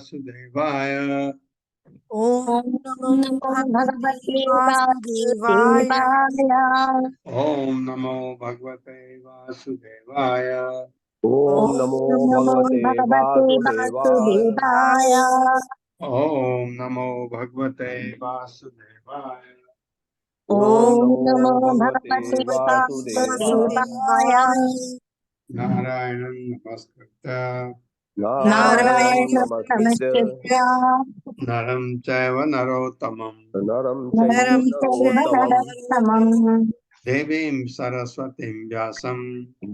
वासुदेवाय। ओम ॐ नमो नमो भगवते भगवते वासुदेवाय। वासुदेवाय। ओम नमो भगवते वासुदेवाय। ओम ओम नमो ॐ नमो भगवते भगवते वासुदेवाय। वासुदेवाय। ओम नमो भगवते वासुदेवाय। ओम ॐ नमो नमो भगवते भगवते वासुदेवाय। वासुदेवाय। नारायणं नमस्कृत्य नारायणं नारायण नारायणं नमस्कृत्य नमस्कृत्य नरं चैव नरोत्तमं नरं चैव नरं नरं चैव नरोत्तमं नरोत्तमम् देवीं सरस्वतीं व्यासं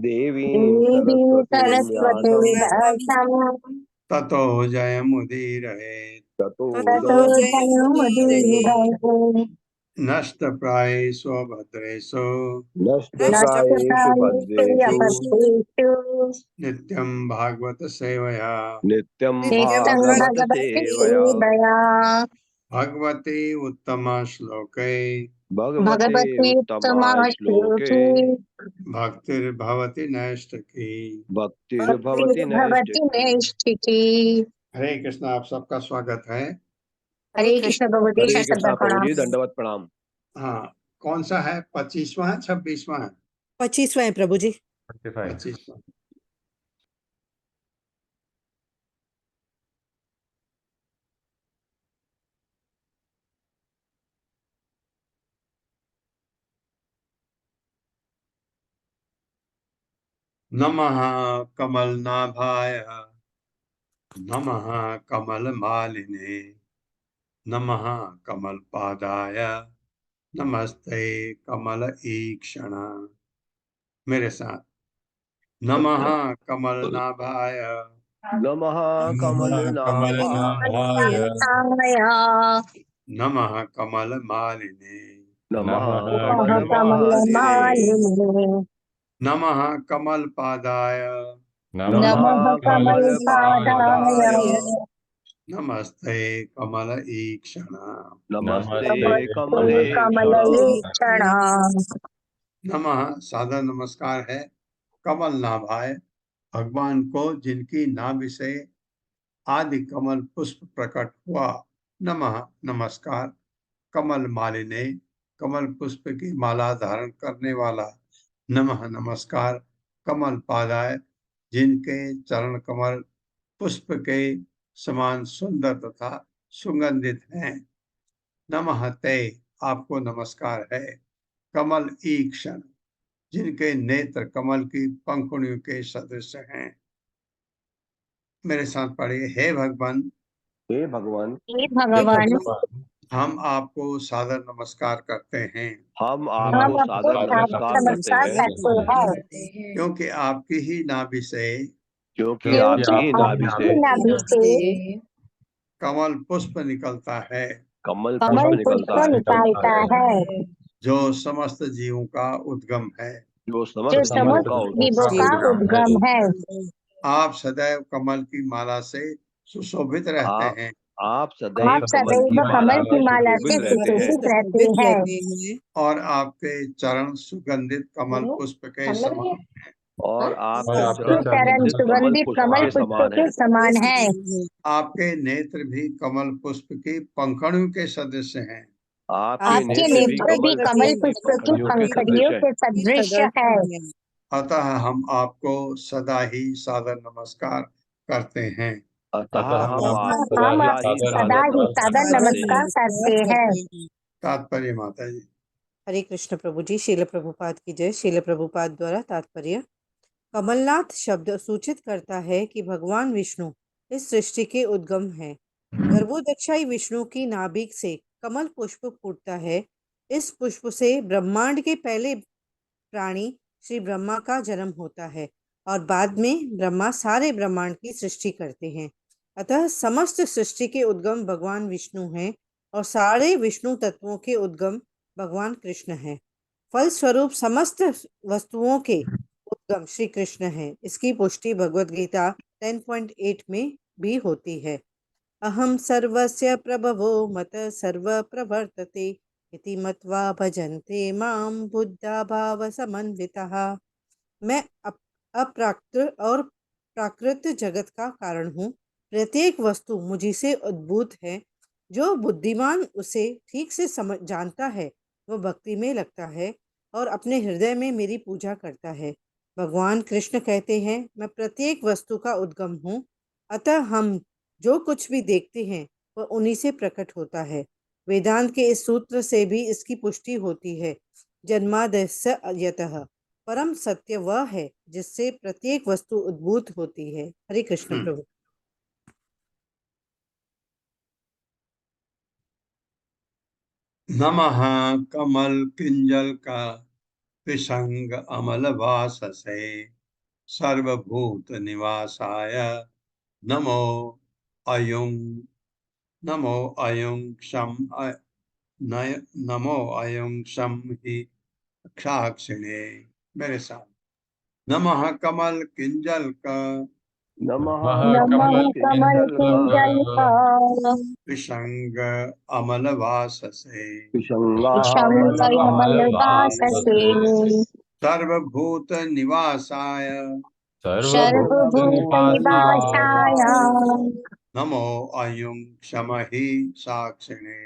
देवीं देवी सरस्वतीं सरस्वती व्यासं व्यासम् ततो जयमुदीरयेत्। ततो ततो जयमुदीरयेत्। जयमुदीरये। नष्टप्रायेषु भद्रेषु नष्टप्रायेषु नष्टप्रायेषु भद्रेषु अभद्रेषु नित्यं भागवत सेवया नित्यं नित्यं भागवत भगवति सेवया। सेवया। भगवते उत्तम श्लोके भगवते भगवति उत्तमा उत्तमा श्लोके श्लोके भक्तिर्भवति नैष्ठिकी। भक्तिर्भवति भक्तिर्भवति नैष्ठिकी। नैष्ठिकी। हरे कृष्ण, आप सबका स्वागत है। हरे हरे कृष्ण कृष्ण प्रभु जी, हरे शत कृष्णा प्रभु प्रणाम। जी, दंडवत प्रणाम। हाँ, कौन सा है? 25वां है, 26वां है? 25वां है प्रभु जी। 25वां। नमः कमलनाभाय नमः कमलमालिने नमः कमलपादाय नमस्ते कमल ईक्षण। मेरे साथ, नमः कमलनाभाय नमः नमः कमलनाभाय। कमलनाभाय कमलनाथाय नमः कमलमालिने नमः नमः नमः कमलमालिने। कमलमालिने। नमः कमलपादाय नमः नमः नमः कमलपादाय कमलपादाय। नमस्ते कमल ईक्षण। नमस्ते नमस्ते नमस्ते कमलेक्षण। कमलेक्षण। नमः सादर नमस्कार है कमल नाभाय, भगवान को जिनकी नाभि से आदि कमल पुष्प प्रकट हुआ। नमः नमस्कार कमल मालिने, कमल पुष्प की माला धारण करने वाला। नमः नमस्कार कमल पादाय, जिनके चरण कमल पुष्प के समान सुंदर तथा सुगंधित हैं। नमः ते, आपको नमस्कार है कमल ईक्षण, जिनके नेत्र कमल की पंखुड़ियों के सदृश हैं। मेरे साथ पढ़िए, हे भगवान, हे भगवान, हे हे भगवान, भगवान, हम आपको सादर नमस्कार करते हैं हम हम आपको हम आपको आपको सादर सादर नमस्कार करते नमस्कार हैं, नमस्कार करते करते हैं हैं, क्योंकि आपकी ही नाभि से क्योंकि क्योंकि क्योंकि आपकी ही आपकी नाभि से आपकी नाभि से कमल पुष्प निकलता है, कमल पुष्प कमल निकलता पुष्प है, निकलता निकालता है, है, जो समस्त जीवों का उद्गम है। जो जो समस्त जो जीवों समस्त का समस्त जीवों जीवों का का उद्गम उद्गम है। है। उद्गम है। आप सदैव कमल की माला से सुशोभित रहते आप हैं आप आप आप सदैव कमल सदैव की सदैव कमल माला कमल की की से माला माला से से सुशोभित रहते हैं, सुशोभित रहते सुशोभित हैं, रहते हैं और आपके चरण सुगंधित कमल पुष्प के समान। और और आपके आपके आपके चरण चरण चरण सुगंधित कमल सुगंधित पुष्प कमल के पुष्प समान के है। समान है। आपके नेत्र भी कमल पुष्प की पंखुड़ियों के सदृश हैं। आपके आपके नेत्र भी नेत्र भी कमल पुष्प कमल की पुष्प की पंखुड़ियों के सदृश पंखड़ियों है। के सदृश है। अतः हम आपको सदा ही सादर नमस्कार करते हैं। अतः अतः हम हम आपको आपको सदा हम ही सदा ही सादर सदा सादर ही नमस्कार नमस्कार सादर करते करते हैं। हैं। नमस्कार करते हैं। तात्पर्य माता जी। हरे कृष्ण प्रभु जी। शील प्रभुपाद की जय। शील प्रभुपाद द्वारा तात्पर्य। कमलनाथ शब्द सूचित करता है कि भगवान विष्णु इस सृष्टि के उद्गम हैं। गर्भोदक्षाई विष्णु की नाभिक से कमल पुष्प फूटता है। इस पुष्प से ब्रह्मांड के पहले प्राणी श्री ब्रह्मा का जन्म होता है और बाद में ब्रह्मा सारे ब्रह्मांड की सृष्टि करते हैं। अतः समस्त सृष्टि के उद्गम भगवान विष्णु हैं और सारे विष्णु तत्वों के उद्गम भगवान कृष्ण हैं। फलस्वरूप समस्त वस्तुओं के उद्गम श्री कृष्ण है। इसकी पुष्टि भगवद गीता 10.8 में भी होती है। अहम सर्वस्य प्रभवो मत सर्व प्रवर्तते इति मत्वा भजन्ते मां बुद्धा भाव समन्वितः। मैं अप्राकृत और प्राकृत जगत का कारण हूँ। प्रत्येक वस्तु मुझी से उद्भूत है। जो बुद्धिमान उसे ठीक से समझ जानता है, वह भक्ति में लगता है और अपने हृदय में मेरी पूजा करता है। भगवान कृष्ण कहते हैं, मैं प्रत्येक वस्तु का उद्गम हूँ। अतः हम जो कुछ भी देखते हैं, वह उन्हीं से प्रकट होता है। वेदांत के इस सूत्र से भी इसकी पुष्टि होती है। जन्माद्यस्य यतः परम सत्य वह है जिससे प्रत्येक वस्तु उद्भूत होती है। हरे कृष्ण प्रभु। नमः कमल किंजल का विसंग अमल वाससे सर्वभूत निवासाय नमो अयुं नमो अयुं शम नमो अयुं शम ही क्षाक्षिणे। मेरे साथ नमः कमल किंजल का नमः नमः कमल कमल किंजल किंजल का विसंग अमल वाससे शंख कमल वास से सर्वभूत निवासाय सर्वभूत निवासाय नमो अयुं क्षमहि साक्षिणे।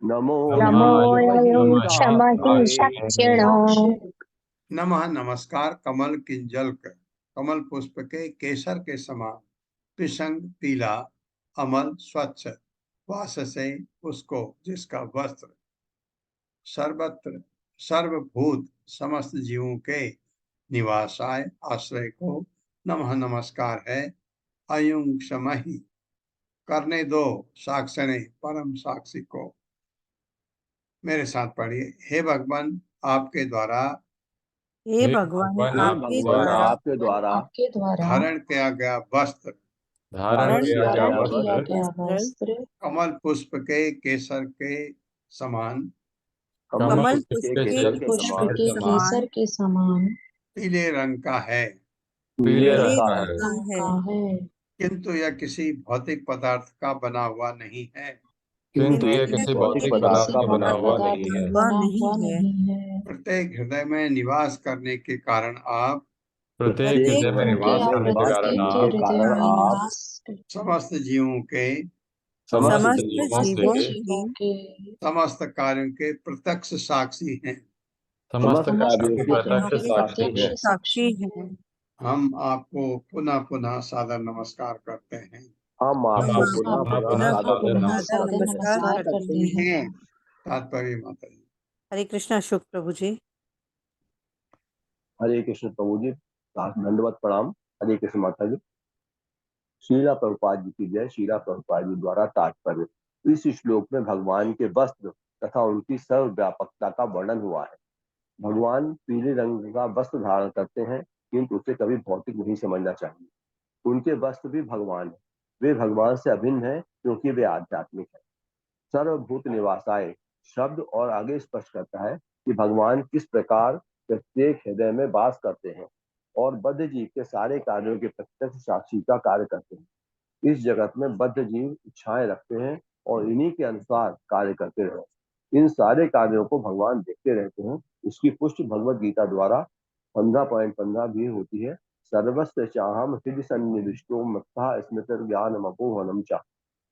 नमो नमो अयं क्षमहि साक्षिणो। नमः नमस्कार कमल किंजल कमल पुष्प के केसर के समान, पिशंग पीला, अमल स्वच्छ, वास से उसको जिसका वस्त्र, सर्वत्र सर्वभूत समस्त जीवों के निवासाय आश्रय को नमः नमस्कार है। अयुं क्षमहि करने दो साक्षणे परम साक्षी को। मेरे साथ पढ़िए। हे भगवान आपके द्वारा हे भगवान, भगवान आपके भगवान द्वारा आपके द्वारा धारण किया गया वस्त्र धारण धारण किया किया गया गया वस्त्र वस्त्र कमल पुष्प के केसर के समान, कमल कमल पुष्प पुष्प के के केसर पुष्प के के समान समान पीले रंग का है, पीले पीले रंग का रंग है, का है, किंतु यह किसी भौतिक पदार्थ का बना हुआ नहीं है। किंतु किंतु यह यह किसी किसी भौतिक पदार्थ पदार्थ का का भौतिक बना बना हुआ हुआ पदार्थ नहीं का है। बना नहीं है। प्रत्येक हृदय में निवास करने के कारण आप प्रत्येक प्रत्येक हृदय प्रत्येक में हृदय निवास हृदय में करने के निवास कारण करने आप के कारण आप समस्त जीवों के समस्त समस्त जीवों जीवों के की समस्त कार्यों के प्रत्यक्ष साक्षी हैं। समस्त समस्त समस्त कार्यों कार्यों के के कार्यों प्रत्यक्ष के प्रत्यक्ष साक्षी साक्षी प्रत्यक्ष है। हैं। साक्षी हैं। हम आपको पुनः पुनः सादर नमस्कार करते हैं। हम हम आपको आपको पुनः आपको पुनः पुनः पुनः पुनः सादर सादर पुनः नमस्कार सादर नमस्कार करते हैं। नमस्कार करते हैं। तात्पर्य माता जी। हरे कृष्णा शुभ प्रभु जी। हरे कृष्ण प्रभु जी, दंडवत प्रणाम। हरे कृष्ण माता जी। शीला प्रभुपाद जी की जय। शीला प्रभुपाद जी द्वारा तात्पर्य। इस श्लोक में भगवान के वस्त्र तथा उनकी सर्वव्यापकता का वर्णन हुआ है। भगवान पीले रंग का वस्त्र धारण करते हैं, किंतु उसे कभी भौतिक नहीं समझना चाहिए। उनके वस्त्र भी भगवान है। वे भगवान से अभिन्न है क्योंकि वे आध्यात्मिक है। सर्वभूत निवासाय शब्द और आगे स्पष्ट करता है कि भगवान किस प्रकार प्रत्येक हृदय में वास करते हैं और बद्ध जीव के सारे कार्यों के प्रत्यक्ष साक्षी का कार्य करते हैं। इस जगत में बद्ध जीव इच्छाएं रखते हैं और इन्हीं के अनुसार कार्य करते रहते हैं। इन सारे कार्यों को भगवान देखते रहते हैं। इसकी पुष्टि भगवत गीता द्वारा 15.15 भी होती है। सर्वस्व चाहम हृदय सन्निविष्टो मत्था स्मृत ज्ञान मपोहनम चा।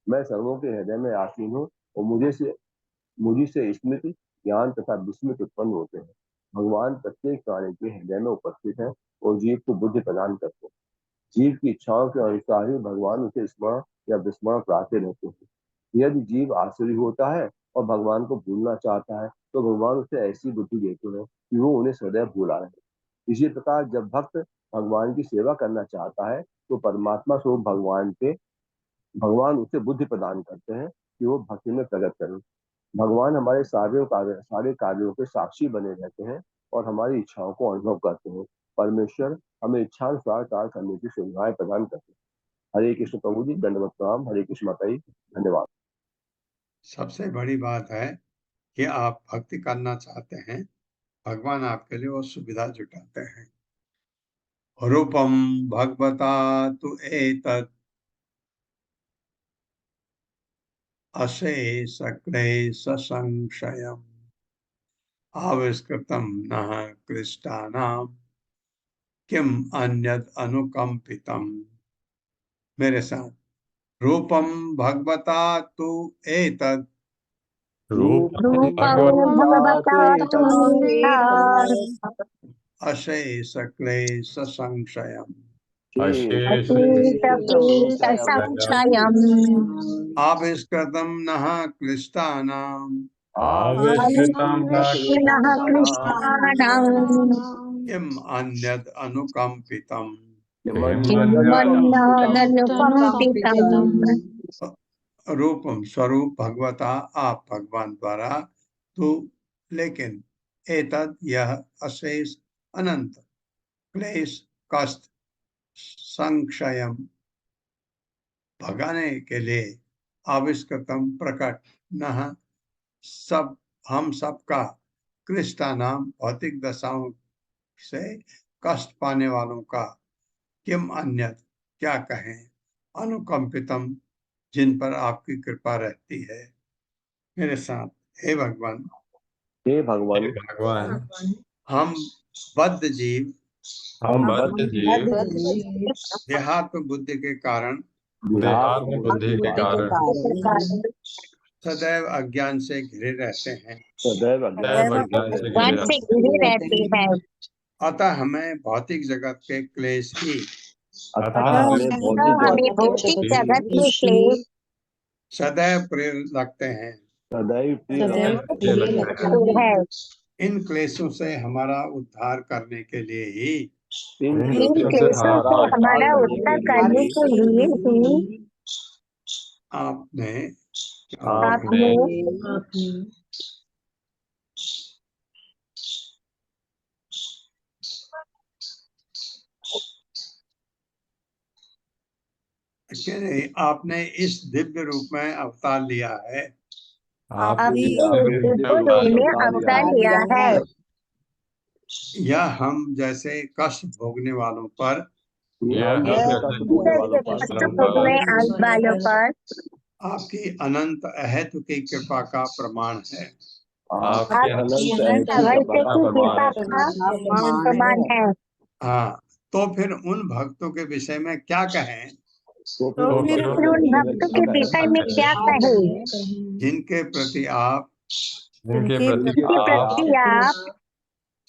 मैं सर्वों के हृदय में आसीन हूँ और मुझी से स्मृति ज्ञान तथा विस्मृत उत्पन्न होते हैं। भगवान प्रत्येक प्राणी के हृदय में उपस्थित है और जीव को बुद्धि प्रदान करते हैं। जीव की इच्छाओं के अनुसार ही भगवान उसे स्मरण या विस्मरण कराते रहते हैं। यदि जीव आसुरी होता है और भगवान को भूलना चाहता है, तो भगवान उसे ऐसी बुद्धि देते हैं कि वो उन्हें सदैव भूला रहे। इसी प्रकार जब भक्त भगवान की सेवा करना चाहता है, तो परमात्मा स्वरूप भगवान उसे बुद्धि प्रदान करते हैं कि वो भक्ति में प्रगत करें। भगवान हमारे सारे कार्यों के साक्षी बने रहते हैं और हमारी इच्छाओं को अनुभव करते हैं। परमेश्वर हमें इच्छानुसार कार्य करने की सुविधाएं प्रदान करते हैं। हरे कृष्ण प्रभु जी, दंडवत प्रणाम। हरे कृष्ण माता जी, धन्यवाद। सबसे बड़ी बात है कि आप भक्ति करना चाहते हैं, भगवान आपके लिए वो सुविधा जुटाते हैं। रूपम भगवता तु एतत् अशेष क्लेश संशयम् आविष्कृतम नः कृष्टानाम किम अन्यद अनुकंपितम। मेरे साथ रूपम भगवता तु एतत् रूपं रूपं भगवता भगवता तुमेता अशेष क्लेश संशयम् अशेष अतीत संशयम् आविष्कृतं नः क्लिष्टानाम् आविष्कृतं पुनः कृष्णानाम् किम् अन्यद् अनुकम्पितम् किमन्नादनुकम्पितम् रूपम स्वरूप भगवता आप भगवान द्वारा तू लेकिन एतद यह अशेष अनंत क्लेश कष्ट संक्षयम भगाने के लिए आविष्कृतम प्रकट न सब हम सबका कृष्टा नाम भौतिक दशाओं से कष्ट पाने वालों का किम अन्यत क्या कहें अनुकंपितम जिन पर आपकी कृपा रहती है मेरे साथ। हे भगवान हे हे भगवान भगवान हम बद्ध जीव हम बद्ध जीव देहात्म बुद्धि के कारण देहात्म बुद्धि के कारण सदैव अज्ञान से घिरे रहते हैं। सदैव दैव अज्ञान से घिरे वन से घिरे रहते हैं। अतः हमें भौतिक जगत के क्लेश ही अतः हमें हमें तो हमें भौतिक जगत के क्लेश सदैव प्रिय लगते हैं। सदैव प्रिय प्रिय लगते हैं। लगते हैं। इन क्लेशों से हमारा उद्धार करने के लिए ही इन इन इन क्लेशों से क्लेशों से हमारा उद्धार हमारा करने उद्धार के करने के लिए ही आपने आपने आपने आपने इस दिव्य रूप में अवतार लिया है। आपने इस दिव्य रूप में दिव्य अवतार रूप में लिया। अवतार लिया है। यह हम जैसे कष्ट भोगने वालों पर यह हम जैसे जैसे कष्ट भोगने वालों पर कष्ट वालों भोगने पर वालों पर आपकी अनंत अहेतु की कृपा का प्रमाण है। आपके आपकी अनंत अनंत कृपा का की प्रमाण कृपा है। का प्रमाण है। हाँ, तो फिर उन भक्तों के विषय में क्या कहें तो तो फिर फिर फिर उन भक्तों के विषय में क्या कहें जिनके प्रति आप जिनके प्रति जिनके आप प्रति आप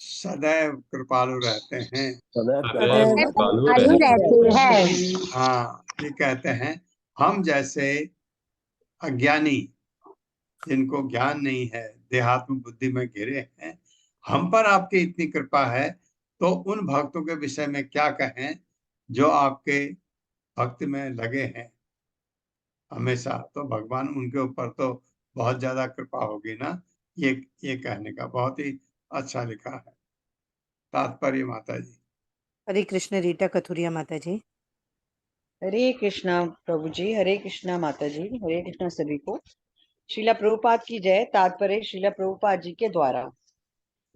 सदैव कृपालु रहते हैं। सदैव सदैव कृपालु चालू रहते रहते हैं। हाँ, ये कहते हैं हम जैसे अज्ञानी जिनको ज्ञान नहीं है, देहात्म बुद्धि में घिरे हैं, हम पर आपकी इतनी कृपा है, तो उन भक्तों के विषय में क्या कहें जो आपके भक्ति में लगे हैं हमेशा। तो भगवान उनके ऊपर तो बहुत ज्यादा कृपा होगी ना। ये कहने का बहुत ही अच्छा लिखा है। तात्पर्य माता जी। हरे कृष्ण रीटा कथुरिया माता जी। हरे कृष्णा प्रभु जी, हरे कृष्णा माता जी, हरे कृष्णा सभी को। श्रीला प्रभुपाद की जय। तात्पर्य श्रीला प्रभुपाद जी के द्वारा।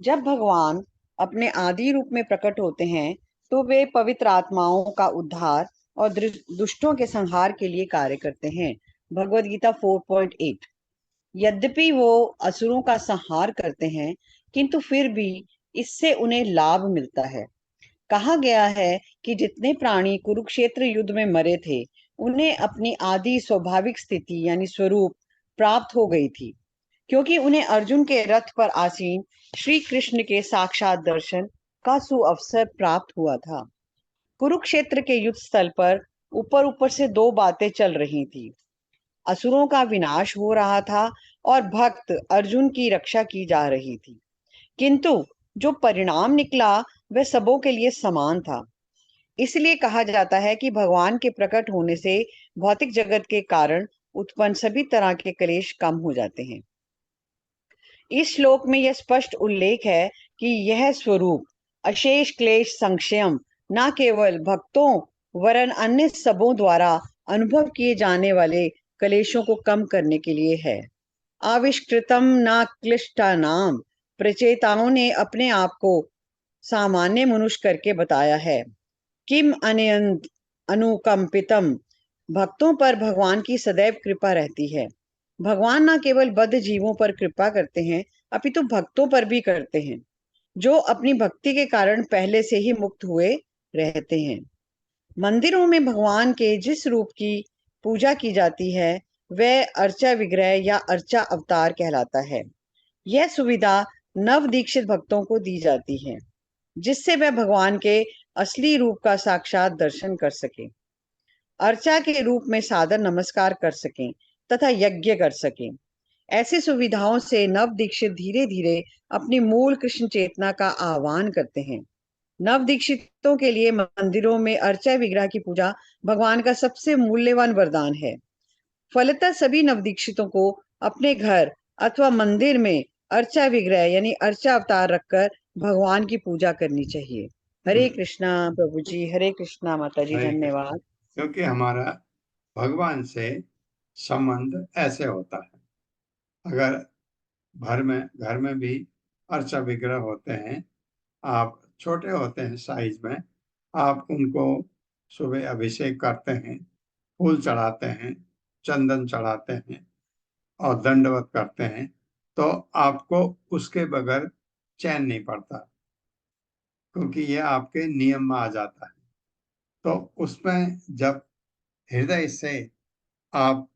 जब भगवान अपने आदि रूप में प्रकट होते हैं तो वे पवित्र आत्माओं का उद्धार और दुष्टों के संहार के लिए कार्य करते हैं। भगवद गीता 4.8। यद्यपि वो असुरों का संहार करते हैं किंतु फिर भी इससे उन्हें लाभ मिलता है। कहा गया है कि जितने प्राणी कुरुक्षेत्र युद्ध में मरे थे उन्हें अपनी आदि स्वाभाविक स्थिति यानी स्वरूप प्राप्त हो गई थी, क्योंकि उन्हें अर्जुन के रथ पर आसीन श्री कृष्ण के साक्षात दर्शन का सुअवसर प्राप्त हुआ था। कुरुक्षेत्र के युद्ध स्थल पर ऊपर ऊपर से दो बातें चल रही थी। असुरों का विनाश हो रहा था और भक्त अर्जुन की रक्षा की जा रही थी, किंतु जो परिणाम निकला वह सबों के लिए समान था। इसलिए कहा जाता है कि भगवान के प्रकट होने से भौतिक जगत के कारण उत्पन्न सभी तरह के क्लेश कम हो जाते हैं। इस श्लोक में यह स्पष्ट उल्लेख है कि यह स्वरूप अशेष क्लेश संक्षयम न केवल भक्तों वरन अन्य सबों द्वारा अनुभव किए जाने वाले क्लेशों को कम करने के लिए है। आविष्कृतम न क्लिष्टा नाम प्रचेताओं ने अपने आप को सामान्य मनुष्य करके बताया है। किम अनंत अनुकंपितम भक्तों पर भगवान की सदैव कृपा रहती है। भगवान न केवल बद्ध जीवों पर कृपा करते हैं अपितु भक्तों पर भी करते हैं जो अपनी भक्ति के कारण पहले से ही मुक्त हुए रहते हैं। मंदिरों में भगवान के जिस रूप की पूजा की जाती है वह अर्चा विग्रह या अर्चा अवतार कहलाता है। यह सुविधा नव दीक्षित भक्तों को दी जाती है जिससे वह भगवान के असली रूप का साक्षात दर्शन कर सके, अर्चा के रूप में सादर नमस्कार कर सकें तथा यज्ञ कर सकें। ऐसी सुविधाओं से नव दीक्षित धीरे धीरे अपनी मूल कृष्ण चेतना का आह्वान करते हैं। नव दीक्षितों के लिए मंदिरों में अर्चा विग्रह की पूजा भगवान का सबसे मूल्यवान वरदान है। फलतः सभी नव दीक्षितों को अपने घर अथवा मंदिर में अर्चा विग्रह यानी अर्चा अवतार रखकर भगवान की पूजा करनी चाहिए। हरे कृष्णा प्रभु जी, हरे कृष्णा माता जी, हरे कृष्णा। धन्यवाद। क्योंकि हमारा भगवान से संबंध ऐसे होता है। अगर घर में भी अर्चा विग्रह होते हैं, आप छोटे होते हैं साइज में, आप उनको सुबह अभिषेक करते हैं, फूल चढ़ाते हैं, चंदन चढ़ाते हैं और दंडवत करते हैं, तो आपको उसके बगैर चैन नहीं पड़ता, क्योंकि ये आपके नियम में आ जाता है। तो उसमें जब हृदय से आप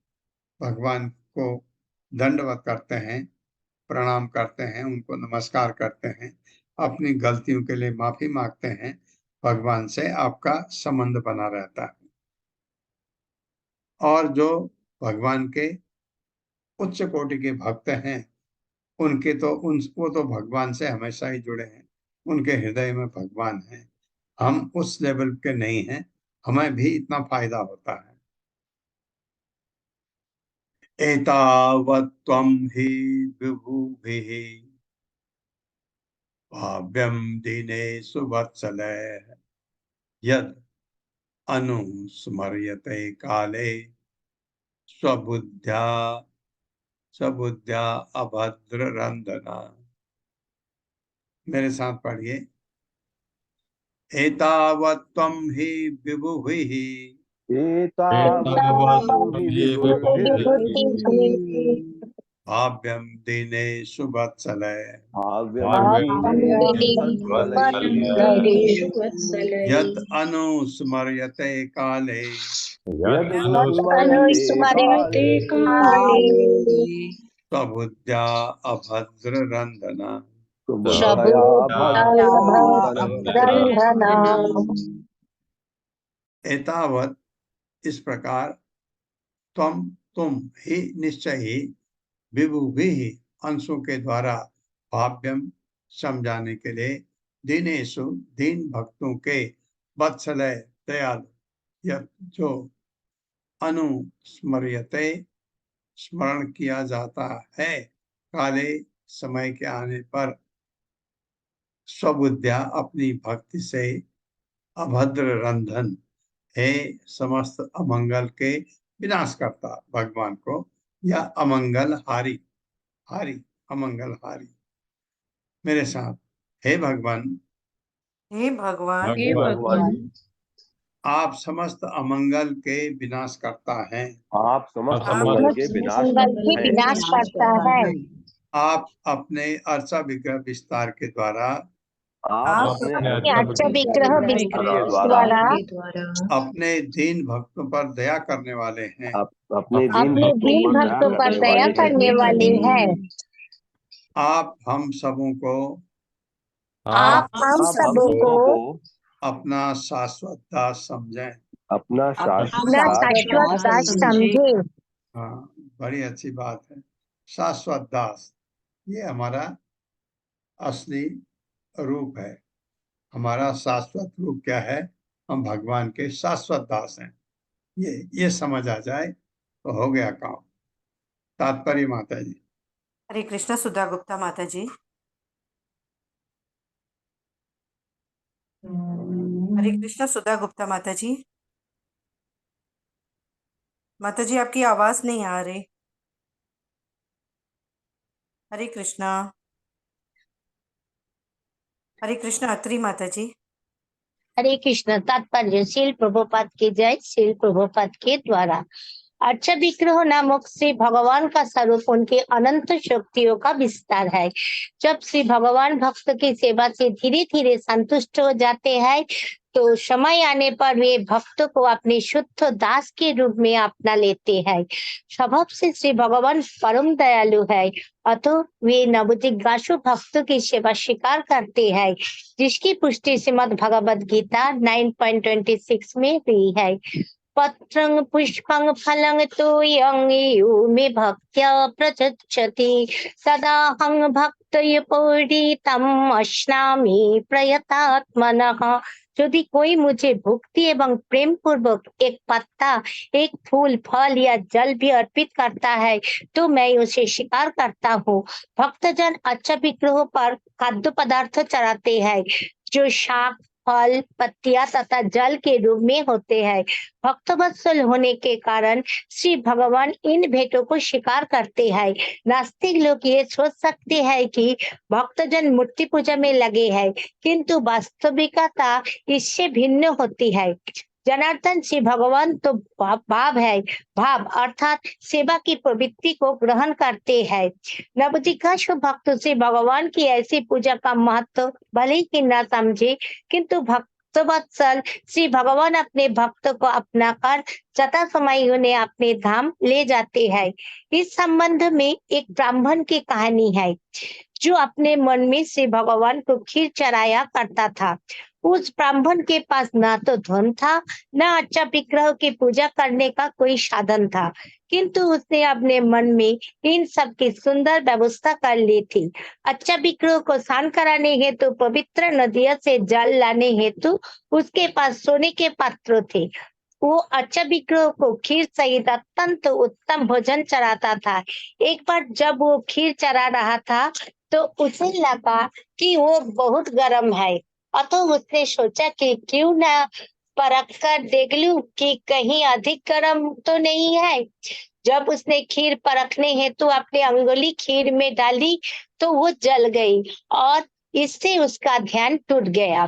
भगवान को दंडवत करते हैं, प्रणाम करते हैं, उनको नमस्कार करते हैं, अपनी गलतियों के लिए माफी मांगते हैं, भगवान से आपका संबंध बना रहता है। और जो भगवान के उच्च कोटि के भक्त हैं, वो तो भगवान से हमेशा ही जुड़े हैं, उनके हृदय में भगवान है। हम उस लेवल के नहीं हैं, हमें भी इतना फायदा होता है। एतावत्त्वं हि विभुभिः भाव्यं दिनेषु वत्सले यद् अनुस्मर्यते काले स्वबुद्ध्या अभद्ररंदना। मेरे साथ पढ़िए। एतावत्त्वं हि विभुभिः भाव्यं दिनेषु वत्सले यद् अनुस्मर्यते काले स्वबुद्ध्या अभद्ररंदना। एतावत इस प्रकार तुम ही निश्चय ही विभुभि ही अंशों के द्वारा भाव्यम समझाने के लिए दीनेषु दीन भक्तों के वत्सलय दयालु जो अनुस्मर्यते स्मरण किया जाता है काले समय के आने पर स्वबुद्ध्या अपनी भक्ति से अभद्र रंधन है समस्त अमंगल के विनाश करता भगवान को या अमंगल हारी अमंगल हारी। मेरे साथ हे भगवान, हे भगवान, आप समस्त अमंगल के विनाश करता है। आप समस्त अमंगल के विनाश करता है। आप अपने अर्चा विग्रह विस्तार के द्वारा आप अपने अर्चा विग्रह विस्तार के द्वारा अपने दीन भक्तों पर दया करने वाले हैं। अपने दीन भक्तों पर दया करने वाले हैं। आप हम सबों को अपना शाश्वत दास समझें। अपना शाश्वत दास समझे। हाँ, बड़ी अच्छी बात है। शाश्वत दास, ये हमारा असली रूप है। हमारा शाश्वत रूप क्या है? हम भगवान के शाश्वत दास हैं। ये समझ आ जाए तो हो गया काम। तात्पर्य माता जी। हरे कृष्णा सुधा गुप्ता माता जी। हरे कृष्णा सुधा गुप्ता माता जी। माता जी आपकी आवाज नहीं आ रही। हरे कृष्णा। हरे कृष्णा अत्री माता जी। हरे कृष्ण। तात्पर्य श्रील प्रभुपाद की जय। श्रील प्रभुपाद के द्वारा अर्चा विग्रह नामक श्री भगवान का स्वरूप उनके अनंत शक्तियों का विस्तार है। जब श्री भगवान भक्त की सेवा से धीरे धीरे संतुष्ट हो जाते हैं तो समय आने पर वे भक्तों को अपने शुद्ध दास के रूप में अपना लेते हैं। स्वभाव से श्री भगवान परम दयालु है, अतः वे नवजिज्ञासु भक्तों की सेवा स्वीकार करते हैं, जिसकी पुष्टि श्रीमद् भगवद गीता 9.26 में हुई है। पत्रं पुष्पं फलं तोयं यो मे भक्त्या प्रयच्छति सदाहं भक्तयपूर्णितम् अश्नामि प्रयतात्मनः। यदि कोई मुझे भक्ति एवं प्रेम पूर्वक एक पत्ता, एक फूल, फल या जल भी अर्पित करता है तो मैं उसे स्वीकार करता हूँ। भक्तजन अच्छा विग्रहों पर खाद्य पदार्थ चढ़ाते हैं, जो शाक, फल, पत्तियां तथा जल के रूप में होते हैं। भक्तवत्सल होने के कारण श्री भगवान इन भेंटों को स्वीकार करते हैं। नास्तिक लोग ये सोच सकते हैं कि भक्तजन मूर्ति पूजा में लगे हैं, किंतु वास्तविकता इससे भिन्न होती है। जनार्दन श्री भगवान तो भाव है, भाव अर्थात सेवा की प्रवृत्ति को ग्रहण करते हैं। नवजिज्ञासु भक्त श्री भगवान की ऐसी पूजा का महत्व भले ही न समझे, किंतु भक्तवत्सल श्री भगवान अपने भक्त को अपनाकर सदा समय उन्हें अपने धाम ले जाते हैं। इस संबंध में एक ब्राह्मण की कहानी है, जो अपने मन में श्री भगवान को खीर चढ़ाया करता था। उस ब्राह्मण के पास ना तो धन था, न अच्छा विग्रह की पूजा करने का कोई साधन था, किंतु उसने अपने मन में इन सब की सुंदर व्यवस्था कर ली थी। अच्छा विग्रह को स्नान कराने हेतु पवित्र नदियों से जल लाने हेतु उसके पास सोने के पात्र थे। वो अच्छा विग्रह को खीर सहित अत्यंत उत्तम भोजन चढ़ाता था। एक बार जब वो खीर चढ़ा रहा था तो उसे लगा कि वो बहुत गर्म है, अतः उसने सोचा कि क्यों ना परख कर देख लूं कि कहीं अधिक गर्म तो नहीं है। जब उसने खीर परखने हेतु अपनी अंगुली खीर में डाली तो वो जल गई और इससे उसका ध्यान टूट गया।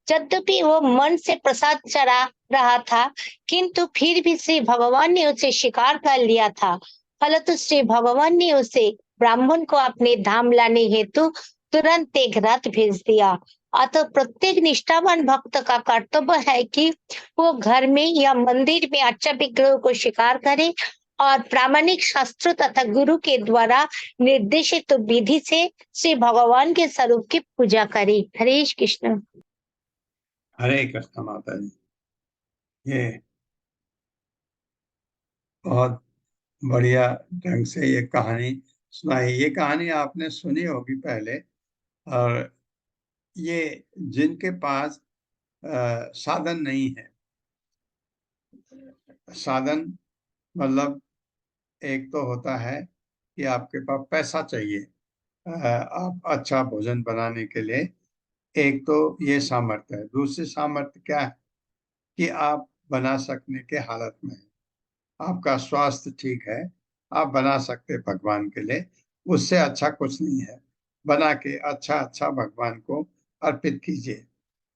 यद्यपि वो मन से प्रसाद चढ़ा रहा था, किंतु फिर भी श्री भगवान ने उसे स्वीकार कर लिया था। फलतः श्री भगवान ने उसे ब्राह्मण को अपने धाम लाने हेतु तुरंत एक रथ भेज दिया। अतः प्रत्येक निष्ठावान भक्त का कर्तव्य है कि वो घर में या मंदिर में अच्छा विग्रह को स्वीकार करे और प्रामाणिक शास्त्र तथा गुरु के द्वारा निर्देशित विधि से श्री भगवान के स्वरूप की पूजा करे। हरे कृष्ण। हरे कृष्ण माता जी। ये बहुत बढ़िया ढंग से ये कहानी सुनाई। ये कहानी आपने सुनी होगी पहले। और ये जिनके पास साधन नहीं है, साधन मतलब एक तो होता है कि आपके पास पैसा चाहिए आप अच्छा भोजन बनाने के लिए, एक तो ये सामर्थ्य है। दूसरी सामर्थ्य क्या है कि आप बना सकने के हालत में हैं, आपका स्वास्थ्य ठीक है, आप बना सकते भगवान के लिए। उससे अच्छा कुछ नहीं है, बना के अच्छा अच्छा भगवान को अर्पित कीजिए।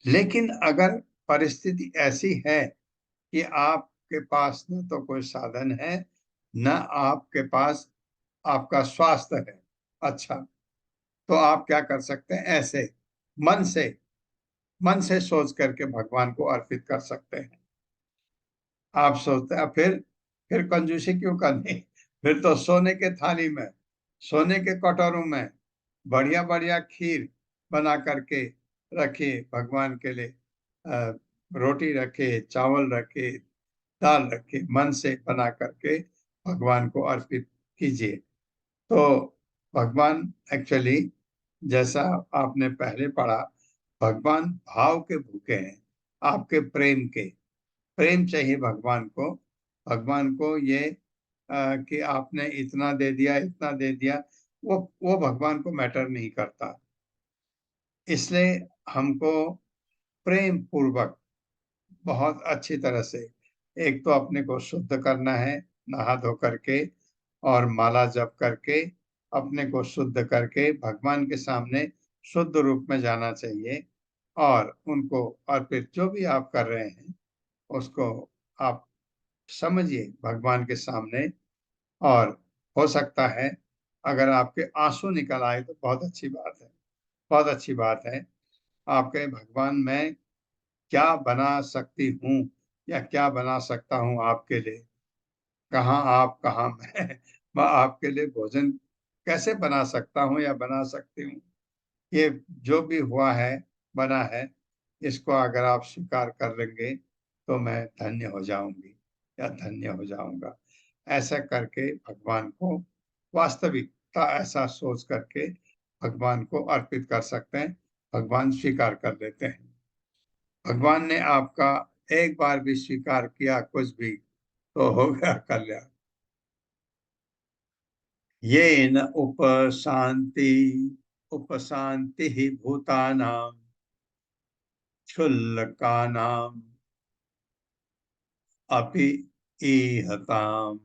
लेकिन अगर परिस्थिति ऐसी है कि आपके पास न तो कोई साधन है, न आपके पास आपका स्वास्थ्य है अच्छा, तो आप क्या कर सकते हैं? ऐसे मन से सोच करके भगवान को अर्पित कर सकते हैं। आप सोचते हैं फिर कंजूसी क्यों करनी? फिर तो सोने के थाली में, सोने के कटोरों में बढ़िया बढ़िया खीर बना करके रखिए भगवान के लिए। रोटी रखे, चावल रखे, दाल रखे, मन से बना करके भगवान को अर्पित कीजिए। तो भगवान एक्चुअली, जैसा आपने पहले पढ़ा, भगवान भाव के भूखे हैं, आपके प्रेम के। प्रेम चाहिए भगवान को। भगवान को ये कि आपने इतना दे दिया, इतना दे दिया, वो भगवान को मैटर नहीं करता। इसलिए हमको प्रेम पूर्वक बहुत अच्छी तरह से एक तो अपने को शुद्ध करना है, नहा धो करके और माला जप करके अपने को शुद्ध करके भगवान के सामने शुद्ध रूप में जाना चाहिए। और उनको अर्पित जो भी आप कर रहे हैं उसको आप समझिए भगवान के सामने। और हो सकता है अगर आपके आंसू निकल आए तो बहुत अच्छी बात है, बहुत अच्छी बात है। आपके भगवान, मैं क्या बना सकती हूँ या क्या बना सकता हूँ आपके लिए। कहाँ आप कहाँ मैं आपके लिए भोजन कैसे बना सकता हूँ या बना सकती हूँ। ये जो भी हुआ है, बना है, इसको अगर आप स्वीकार कर लेंगे तो मैं धन्य हो जाऊंगी या धन्य हो जाऊंगा। ऐसा करके भगवान को वास्तविकता ऐसा सोच करके भगवान को अर्पित कर सकते हैं। भगवान स्वीकार कर लेते हैं। भगवान ने आपका एक बार भी स्वीकार किया कुछ भी तो हो गया कल्याण। येन उपशांति भूतानां क्षुल्लकानां अपि ईहताम्।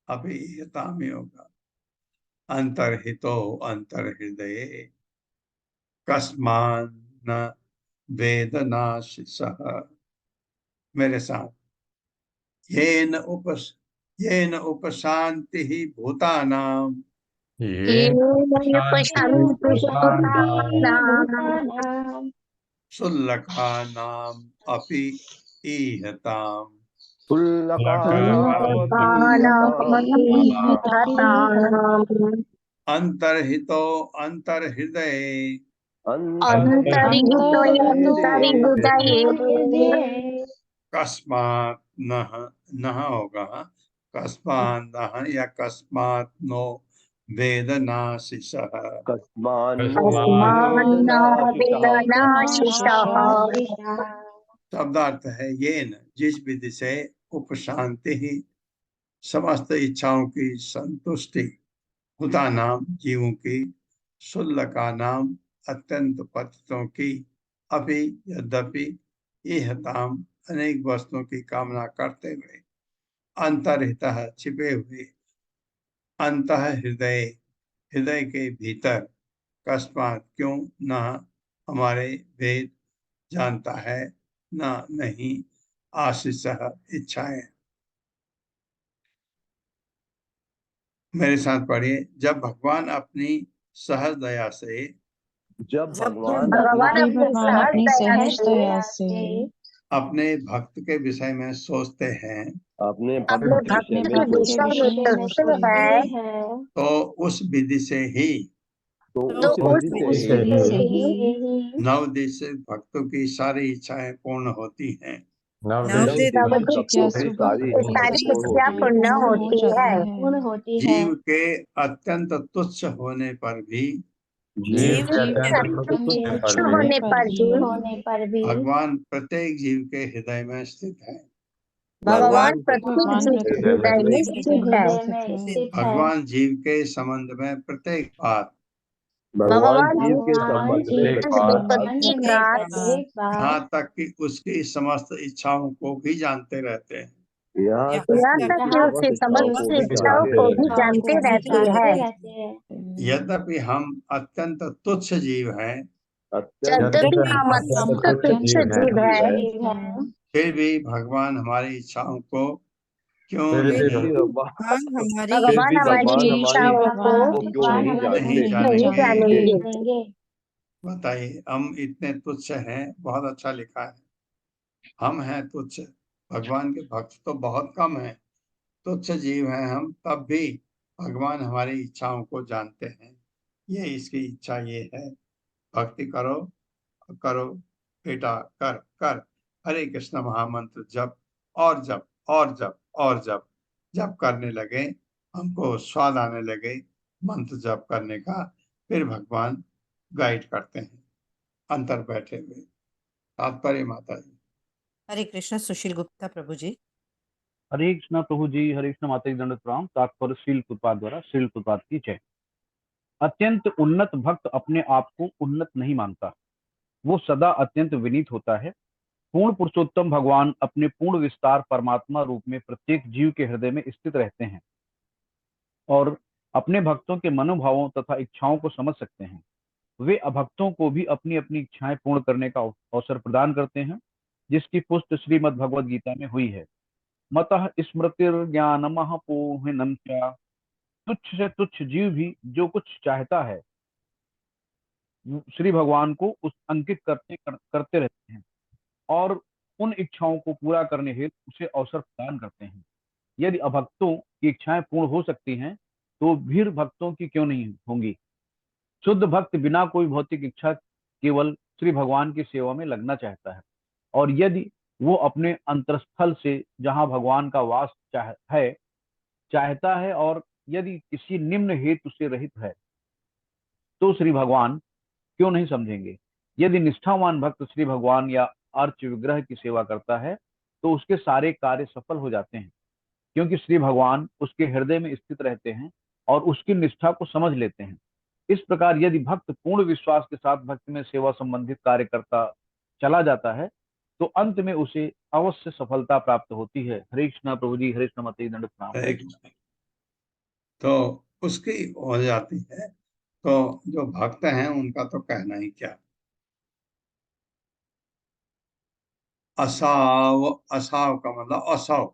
अपि ईहताम् ही होगा। अंतर्हितो अंतर्हृदये कस्मान्न वेदनाशिषः। मेरे साथ, येन उपशांति भूतानां ये शांति भूतानां क्षुल्लकानाम् अपि ईहताम्। अंतर्हितो अंतर्हृदये कस्मात् नः, नः होगा, कस्मात् नः या कस्मात् नो वेदनाशिषः। शब्दार्थ है येन, जिस विधि से उपशांति ही समस्त इच्छाओं की संतुष्टि, भूतानाम जीवों की, शुल्लका नाम अत्यंत पतितों की, अभी यद्यपि इहताम अनेक वस्तुओं की कामना करते हुए, अंतर्हितः छिपे हुए, अंतः हृदय हृदय के भीतर, कस्मात क्यों, न हमारे वेद जानता है, न नहीं आशीष इच्छाएं। मेरे साथ पढ़िए। जब भगवान अपनी सहज दया से जब भगवान भगवान अपने अपनी सहज सहज दया से अपने भक्त के विषय में सोचते हैं अपने अपने भक्त के भक्त विषय के में विषय में सोचते हैं तो उस विधि से ही तो तो उस उस विधि से विधि से ही नवदिशित भक्तों की सारी इच्छाएं पूर्ण होती हैं। नवदित नवदित भक्तों की सारी की सारी इच्छा पूर्ण होती है। जीव के अत्यंत तुच्छ होने पर भी जीव के अत्यंत तुच्छ होने पर भी भगवान प्रत्येक जीव के हृदय में स्थित है। भगवान प्रत्येक जीव के हृदय में स्थित है। भगवान जीव के संबंध में प्रत्येक बात, भगवान जीव के संबंध में जीव के प्रत्येक बात, यहाँ तक कि उसकी समस्त इच्छाओं को भी जानते रहते हैं। यहाँ यहाँ तक तक कि कि उसकी समस्त इच्छाओं को भी जानते रहती है। यद्यपि हम अत्यंत तुच्छ जीव हैं, यद्यपि हम अत्यंत तुच्छ जीव हैं, फिर भी भगवान हमारी इच्छाओं को क्यों फिर नहीं भी भगवान हमारी भगवान हमारी हमारी इच्छाओं को क्यों नहीं नहीं जानते। नहीं जानेंगे। जानेंगे। बताइए, हम इतने तुच्छ हैं। बहुत अच्छा लिखा है, हम हैं तुच्छ। भगवान के भक्त तो बहुत कम हैं, तुच्छ जीव हैं हम, तब भी भगवान हमारी इच्छाओं को जानते हैं। ये इसकी इच्छा ये है, भक्ति करो करो बेटा, कर कर हरे कृष्ण महामंत्र जप, और जप और जप और जप। जप करने लगे, हमको स्वाद आने लगे मंत्र जप करने का, फिर भगवान गाइड करते हैं अंतर बैठे हुए। तात्पर्य माता जी। हरे कृष्ण। सुशील गुप्ता प्रभु जी। हरे कृष्णा प्रभु जी, हरे कृष्ण माता जी, दंडवत प्रणाम। तात्पर्य श्रील प्रभुपाद द्वारा, श्रील प्रभुपाद की जय। अत्यंत उन्नत भक्त अपने आप को उन्नत नहीं मानता, वो सदा अत्यंत विनीत होता है। पूर्ण पुरुषोत्तम भगवान अपने पूर्ण विस्तार परमात्मा रूप में प्रत्येक जीव के हृदय में स्थित रहते हैं और अपने भक्तों के मनोभावों तथा इच्छाओं को समझ सकते हैं। वे अभक्तों को भी अपनी अपनी इच्छाएं पूर्ण करने का अवसर प्रदान करते हैं, जिसकी पुष्टि श्रीमद् भगवद गीता में हुई है। मतः स्मृतिर्ज्ञानमः च, तुच्छ से तुच्छ जीव भी जो कुछ चाहता है श्री भगवान को उस अंकित करते रहते हैं और उन इच्छाओं को पूरा करने हेतु उसे अवसर प्रदान करते हैं। यदि अभक्तों की इच्छाएं पूर्ण हो सकती हैं तो भीड़ भक्तों की क्यों नहीं होंगी। शुद्ध भक्त बिना कोई भौतिक इच्छा केवल श्री भगवान की सेवा में लगना चाहता है, और यदि वो अपने अंतरस्थल से जहां भगवान का वास चाहता है और यदि किसी निम्न हेतु से रहित है तो श्री भगवान क्यों नहीं समझेंगे। यदि निष्ठावान भक्त श्री भगवान या अर्च विग्रह की सेवा करता है तो उसके सारे कार्य सफल हो जाते हैं, क्योंकि श्री भगवान उसके हृदय में स्थित रहते हैं और उसकी निष्ठा को समझ लेते हैं। इस प्रकार यदि भक्त पूर्ण विश्वास के साथ भक्ति में सेवा संबंधित कार्य करता चला जाता है तो अंत में उसे अवश्य सफलता प्राप्त होती है। हरे कृष्णा प्रभु जी, हरे कृष्णा माता दंड प्रणाम। हरे कृष्ण। तो उसकी हो जाती है, तो जो भक्त हैं उनका तो कहना ही क्या। असाव, असाव का मतलब असौ,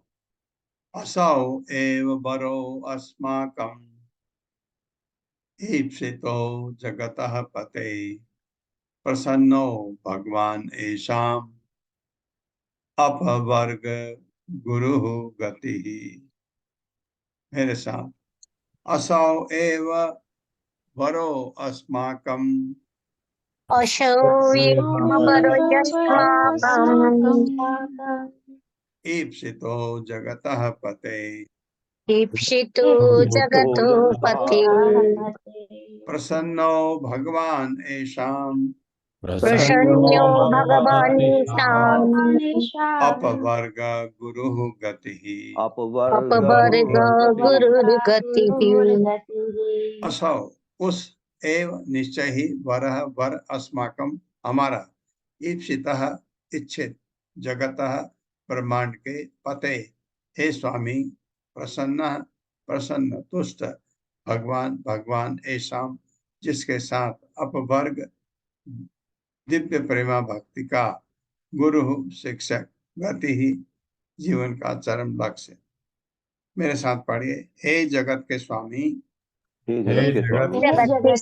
असौ एव बरो अस्माकम् ईप्सितो जगतः पते प्रसन्नो भगवान एषाम् अपवर्ग गुरुः गतिः। मेरे साथ, असौ एव वरो अस्माकम् असौ एव वरो यस्माकम् ईप्सितो जगतः पते ईप्सितो जगतो पते प्रसन्नो भगवान एषाम् प्रसन्नो भगवानीशाम् अपवर्ग गुरुः गतिः। अपवर्ग गुरुर्गतिः। असौ उस, एव निश्चय ही, वरः वर, अस्माकम हमारा, ईप्सितः इच्छित, जगतः ब्रह्मांड के, पते हे स्वामी, प्रसन्न प्रसन्न, तुष्ट, भगवान भगवान ऐसाम जिसके साथ अपवर्ग दिव्य प्रेमा भक्ति का, गुरु शिक्षक, गति ही जीवन का चरम लक्ष्य। मेरे साथ पढ़िए। हे जगत के स्वामी, हे जगत के स्वामी, जगत के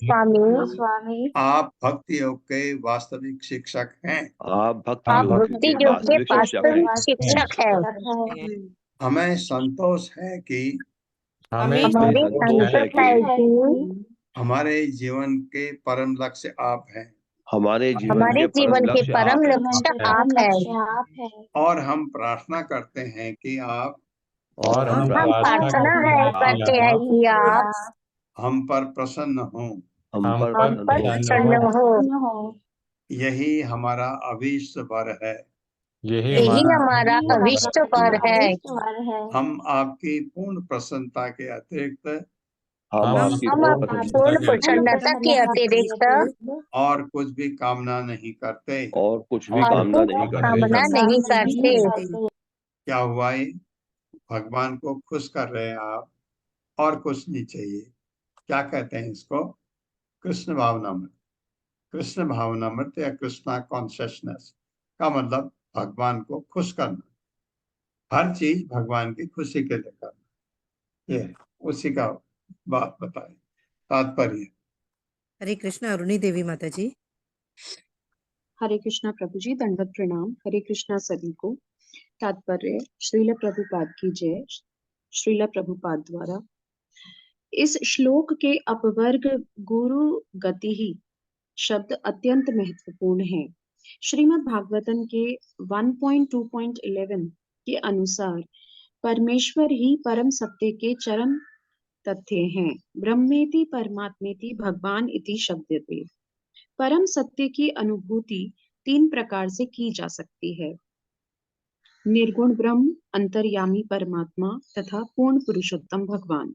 स्वामी, आप भक्ति योग के वास्तविक शिक्षक हैं। आप आप भक्ति योग के वास्तविक शिक्षक शिक्षक हैं। हमें संतोष है कि हमें हमारे संतोष है संतोष है कि हमारे जीवन के परम लक्ष्य आप हैं हमारे हमारे जीवन के परम हैं। लक्ष्य आप हैं। और हम प्रार्थना करते हैं कि आप और हम प्रार्थना करते हैं कि आप हम पर प्रसन्न हों। हम पर हम पर प्रसन्न हो। यही हमारा अभीष्ट वर है। यही हमारा अभीष्ट वर है। हम आपकी पूर्ण प्रसन्नता के अतिरिक्त हम हम पूर्ण प्रसन्नता के अतिरिक्त और कुछ भी कामना नहीं करते। और कुछ भी और कामना कुछ नहीं कामना करते। नहीं करते। क्या हुआ ये? भगवान को खुश कर रहे हैं आप, और कुछ नहीं चाहिए। क्या कहते हैं इसको? कृष्ण भावनामृत। कृष्ण भावनामृत या कृष्णा कॉन्शियसनेस का मतलब भगवान को खुश करना, हर चीज भगवान की खुशी के लिए करना। ये उसी का बात बताए तात्पर्य। हरे कृष्ण। अरुणी देवी माता जी। हरे कृष्णा प्रभु जी, दंडवत प्रणाम। हरे कृष्णा सभी को। तात्पर्य श्रील प्रभुपाद की जय। श्रील प्रभुपाद द्वारा इस श्लोक के अपवर्ग गुरु गति ही शब्द अत्यंत महत्वपूर्ण है। श्रीमद् भागवतम के 1.2.11 के अनुसार परमेश्वर ही परम सत्य के चरम तथ्य हैं। ब्रह्मेति परमात्मेति भगवान इति शब्दते। परम सत्य की अनुभूति 3 प्रकार से की जा सकती है: निर्गुण ब्रह्म, अंतर्यामी परमात्मा तथा पूर्ण पुरुषोत्तम भगवान।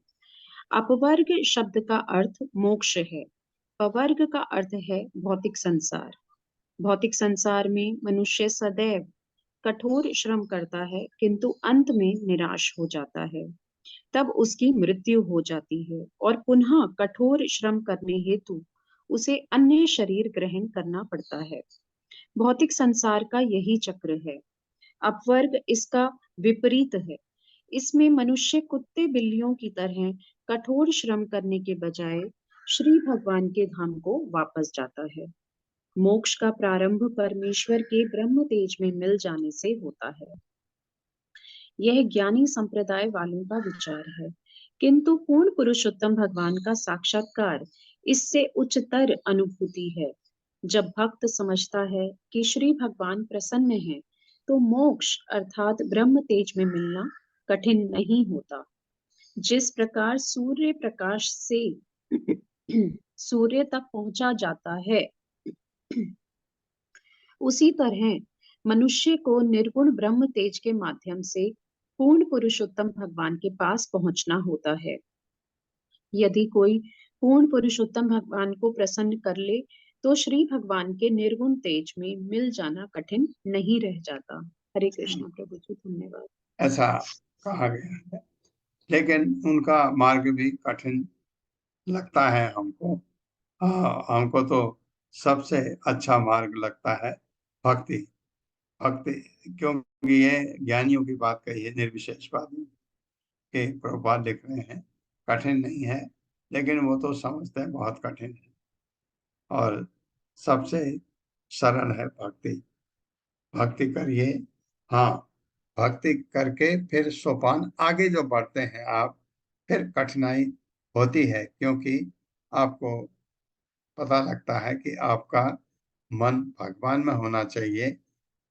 अपवर्ग शब्द का अर्थ मोक्ष है। पवर्ग का अर्थ है भौतिक संसार। भौतिक संसार में मनुष्य सदैव कठोर श्रम करता है, किंतु अंत में निराश हो जाता है। तब उसकी मृत्यु हो जाती है और पुनः कठोर श्रम करने हेतु उसे अन्य शरीर ग्रहण करना पड़ता है। भौतिक संसार का यही चक्र है। अपवर्ग इसका विपरीत है। इसमें मनुष्य कुत्ते बिल्लियों की तरह कठोर श्रम करने के बजाय श्री भगवान के धाम को वापस जाता है। मोक्ष का प्रारंभ परमेश्वर के ब्रह्म तेज में मिल जाने से होता है। यह ज्ञानी संप्रदाय वालों का विचार है, किंतु पूर्ण पुरुषोत्तम भगवान का साक्षात्कार इससे उच्चतर अनुभूति है। जब भक्त समझता है कि श्री भगवान प्रसन्न है, तो मोक्ष अर्थात ब्रह्म तेज में मिलना कठिन नहीं होता। जिस प्रकार सूर्य प्रकाश से सूर्य तक पहुंचा जाता है, उसी तरह मनुष्य को निर्गुण ब्रह्म तेज के माध्यम से पूर्ण पुरुषोत्तम भगवान के पास पहुंचना होता है। यदि कोई पूर्ण पुरुषोत्तम भगवान को प्रसन्न कर ले, तो श्री भगवान के निर्गुण तेज में मिल जाना कठिन नहीं रह जाता। हरे कृष्णा प्रभु जी, धन्यवाद। ऐसा कहा गया है, लेकिन उनका मार्ग भी कठिन लगता है हमको। हमको तो सबसे अच्छा मार्ग लगता है भक्ति। भक्ति क्योंकि ये ज्ञानियों की बात कही है, निर्विशेषवादी के प्रभुपाद लिख रहे हैं। कठिन नहीं है, लेकिन वो तो समझते हैं बहुत कठिन है, और सबसे सरल है भक्ति। भक्ति करिए। हाँ, भक्ति करके फिर सोपान आगे जो बढ़ते हैं आप, फिर कठिनाई होती है, क्योंकि आपको पता लगता है कि आपका मन भगवान में होना चाहिए,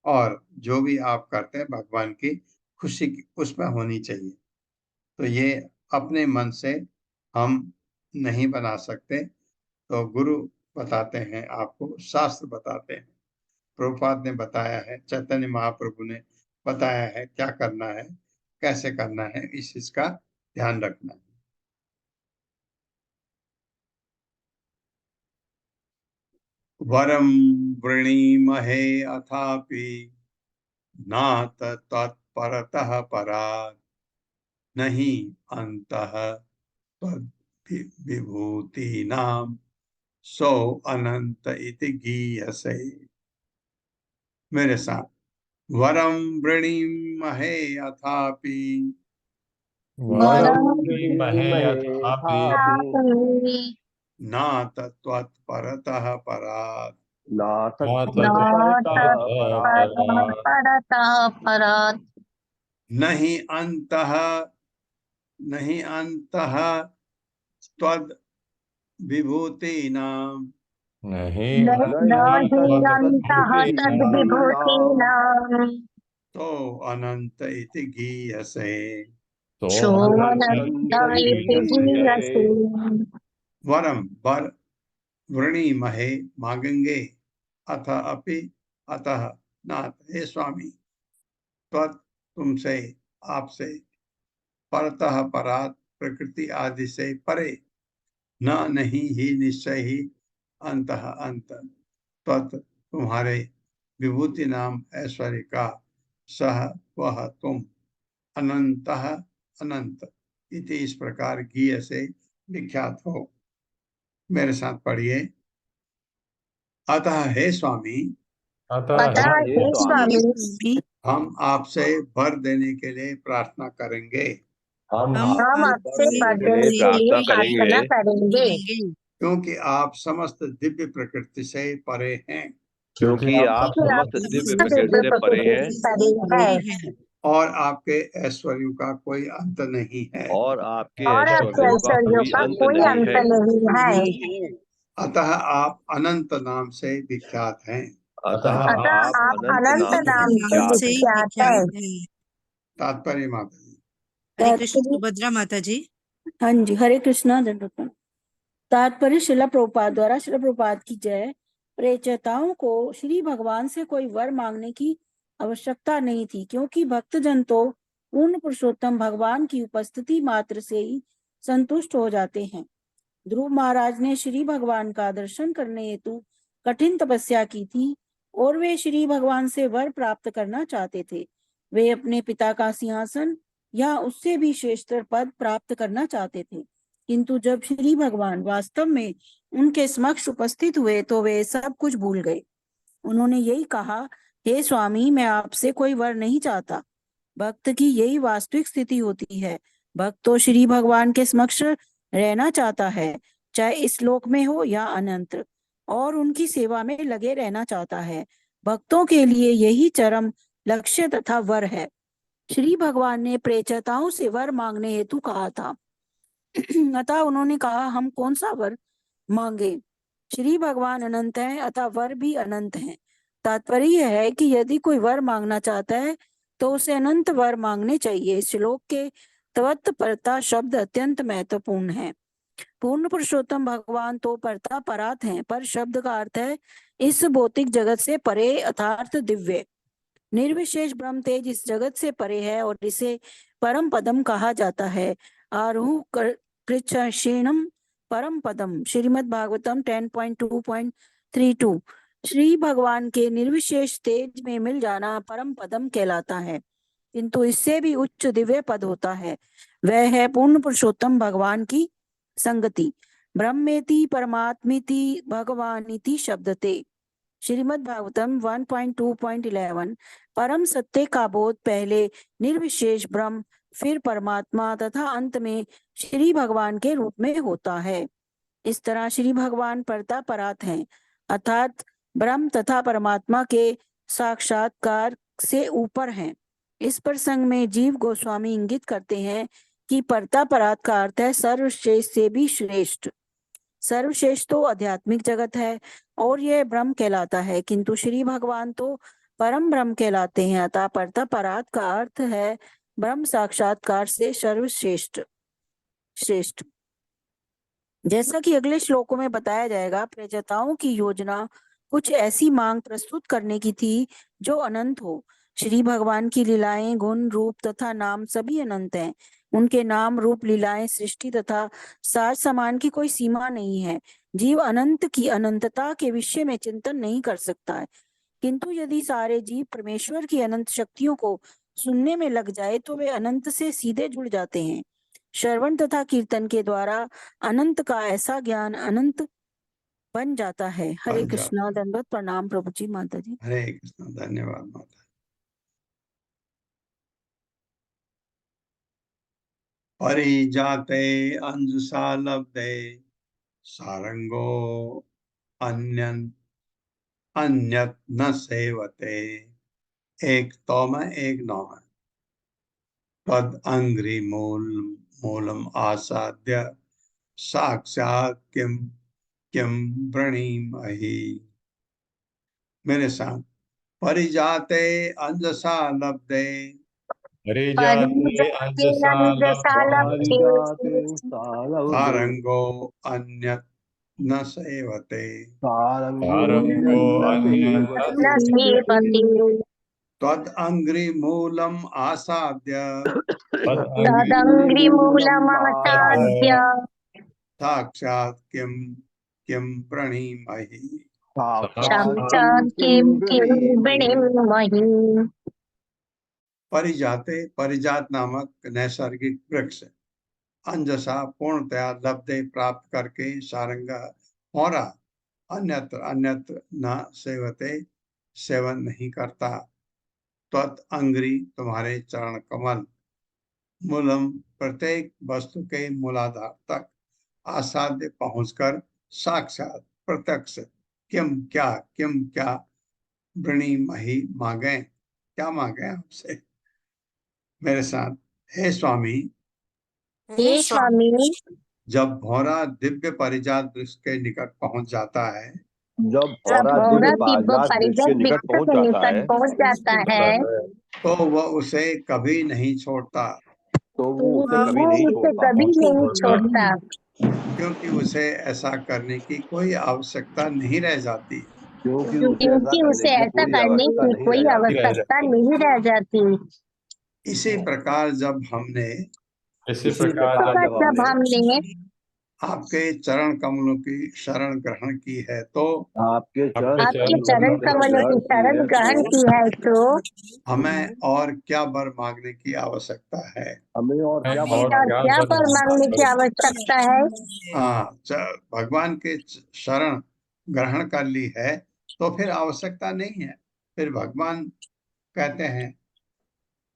और जो भी आप करते हैं भगवान की खुशी उसमें होनी चाहिए। तो ये अपने मन से हम नहीं बना सकते, तो गुरु बताते हैं आपको, शास्त्र बताते हैं, प्रभुपाद ने बताया है, चैतन्य महाप्रभु ने बताया है क्या करना है, कैसे करना है, इस चीज का ध्यान रखना है। वरम वृणीमहे अथापि नात तत्परतः परात् नहीं अंतः विभूतीनां सो अनंत इति गीयसे। मेरे साथ, वरम वृणीमहे अथापि वरं वरं महे अथापि नात त्वत्परतः परात् नाथ नाथ परात् नहीं अंतः त्वद् विभूतीनां नहीं तद्विभूतीनां तो अनंत इति गीयसे। तो वरम वर वृणीमहे मांगेंगे, अथ अपि अतः नाथ, हे स्वामी, त्वत् तुमसे, आपसे, परतः परात प्रकृति आदि से परे, न नहीं ही निश्चय ही, अंतः अंत, त्वत् तुम्हारे, विभूति नाम ऐश्वर्य का, सह वह तुम, अनंतः अनंत, इति इस प्रकार गीय से विख्यात हो। मेरे साथ पढ़िए। अतः हे स्वामी, अतः हे स्वामी, हम आपसे वर देने के लिए प्रार्थना करेंगे, हम हम आपसे वर देने के लिए प्रार्थना करेंगे, क्योंकि आप समस्त दिव्य प्रकृति से परे हैं, क्योंकि आप समस्त दिव्य प्रकृति से परे हैं और आपके ऐश्वर्यों का कोई अंत नहीं है, और आपके और आपके ऐश्वर्यों का कोई अंत नहीं है। अतः आप अनंत नाम से विख्यात हैं। अतः अतः आप अनंत नाम से विख्यात हैं। तात्पर्य माता जी। हरे कृष्ण सुभद्रा माता जी। हाँ जी, हरे कृष्णा दंडवत। तात्पर्य श्रील प्रभुपाद द्वारा, श्रील प्रभुपाद की जय। प्रेचताओं को श्री भगवान से कोई वर मांगने की आवश्यकता नहीं थी, क्योंकि भक्तजन तो पूर्ण पुरुषोत्तम भगवान की उपस्थिति मात्र से ही संतुष्ट हो जाते हैं। ध्रुव महाराज ने श्री भगवान का दर्शन करने हेतु कठिन तपस्या की थी, और वे श्री भगवान से वर प्राप्त करना चाहते थे। वे अपने पिता का सिंहासन या उससे भी श्रेष्ठ पद प्राप्त करना चाहते थे, किंतु जब श्री भगवान वास्तव में उनके समक्ष उपस्थित हुए तो वे सब कुछ भूल गए। उन्होंने यही कहा, हे स्वामी, मैं आपसे कोई वर नहीं चाहता। भक्त की यही वास्तविक स्थिति होती है। भक्त तो श्री भगवान के समक्ष रहना चाहता है, चाहे इस लोक में हो या अनंत, और उनकी सेवा में लगे रहना चाहता है। भक्तों के लिए यही चरम लक्ष्य तथा वर है। श्री भगवान ने प्रेचताओं से वर मांगने हेतु कहा था। अतः उन्होंने कहा, हम कौन सा वर मांगे? श्री भगवान अनंत हैं, अतः वर भी अनंत हैं। तात्पर्य यह है कि यदि कोई वर मांगना चाहता है तो उसे अनंत वर मांगने चाहिए। इस श्लोक के तत्परता शब्द अत्यंत महत्वपूर्ण है। पूर्ण पुरुषोत्तम भगवान तो परता परात हैं, पर शब्द का अर्थ है इस भौतिक जगत से परे अर्थात दिव्य। निर्विशेष ब्रह्म तेज इस जगत से परे है और इसे परम पदम कहा जाता है। आरुह कृच्छ्रेणम परम पदम, श्रीमद् भागवतम 10.2.32। श्री भगवान के निर्विशेष तेज में मिल जाना परम पदम कहलाता है, किंतु इससे भी उच्च दिव्य पद होता है। वह है पूर्ण पुरुषोत्तम भगवान की संगति। ब्रह्मेति परमात्मेति भगवानिति शब्दते, श्रीमद् भागवतम 1.2.11। परम सत्य का बोध पहले निर्विशेष ब्रह्म, फिर परमात्मा तथा अंत में श्री भगवान के रूप में होता है। इस तरह श्री भगवान परता परात हैं, अर्थात ब्रह्म तथा परमात्मा के साक्षात्कार से ऊपर हैं। इस प्रसंग में जीव गोस्वामी इंगित करते हैं कि परता परात का अर्थ है सर्वश्रेष्ठ से भी श्रेष्ठ। सर्वश्रेष्ठ तो आध्यात्मिक जगत है और यह ब्रह्म कहलाता है, किंतु श्री भगवान तो परम ब्रह्म कहलाते हैं। अतः परता परात का अर्थ है ब्रह्म साक्षात्कार से सर्वश्रेष्ठ श्रेष्ठ। जैसा कि अगले श्लोकों में बताया जाएगा, प्रजाताओं की योजना कुछ ऐसी मांग प्रस्तुत करने की थी जो अनंत हो। श्री भगवान की लीलाएं, गुण, रूप तथा नाम सभी अनंत हैं। उनके नाम, रूप, लीलाएं, सृष्टि तथा सार समान की कोई सीमा नहीं है। जीव अनंत की अनंतता के विषय में चिंतन नहीं कर सकता है, किंतु यदि सारे जीव परमेश्वर की अनंत शक्तियों को सुनने में लग जाए तो वे अनंत से सीधे जुड़ जाते हैं। श्रवण तथा कीर्तन के द्वारा अनंत का ऐसा ज्ञान अनंत बन जाता है। हरे बन जाता कृष्णा, दंडवत प्रणाम प्रभु जी, माता जी। हरे कृष्ण। धन्यवाद माता। परिजाते अंजुषा लब्धे सारंगो अन्यन अन्यत न सेवते, एक तो में एक नौ में। तद अंग्रि मूलम आसाद्य साक्षात किम किम प्रणीमहि। मेरे साथ, परिजाते अंजसा लब्धे परिजाते अंजसा लब्धे सारंगो अन्यत न सेवते, सारंगो अन्यत् न सेवते। तद अंग्रि मूलम आसाद्य तदङ्घ्रिमूलमासाद्य साक्षात किम किम प्रणीमहि। साक्षात् किं वृणीमहि। परिजाते, परिजात नामक नैसर्गिक वृक्ष, अंजसा पूर्णतया लब्धे प्राप्त करके, सारंग भौरा, अन्यत्र अन्यत्र न सेवते सेवन नहीं करता। त्वत अंग्री तुम्हारे चरण कमल, मूलम प्रत्येक वस्तु के मूलाधार तक, आसाध्य पहुंचकर, साक्षात प्रत्यक्ष, किम क्या वृणी मही मांगे, क्या मांगे आपसे। मेरे साथ, हे स्वामी, हे स्वामी, जब भौरा दिव्य पारिजात वृक्ष के निकट पहुंच जाता है, जब जब भौरा भौरा दिव्य दिव्य पारिजात वृक्ष के पारिजात निकट वृक्ष पहुंच के जाता निकट है पहुंच जाता है तो वह उसे कभी नहीं छोड़ता, तो तो वो उसे कभी वो नहीं उसे छोड़ता, कभी नहीं छोड़ता, क्योंकि उसे ऐसा करने की कोई आवश्यकता नहीं रह जाती। क्योंकि उसे ऐसा क्योंकि करने उसे की ऐसा कोई करने आवश्यकता की नहीं कोई रह जाती। आवश्यकता नहीं रह जाती। इसी प्रकार जब हमने इसी इसी प्रकार प्रकार जब जब जब हमने हमने आपके चरण कमलों की शरण ग्रहण की है, तो आपके चरण आपके कमलों चरण की कमलों की शरण की शरण है ग्रहण तो की है तो हमें और क्या वर मांगने की आवश्यकता है। हमें और क्या हमें हमें और और क्या वर पर मांगने की मांगने आवश्यकता है। हाँ, भगवान के शरण ग्रहण कर ली है तो फिर आवश्यकता नहीं है। फिर भगवान कहते हैं,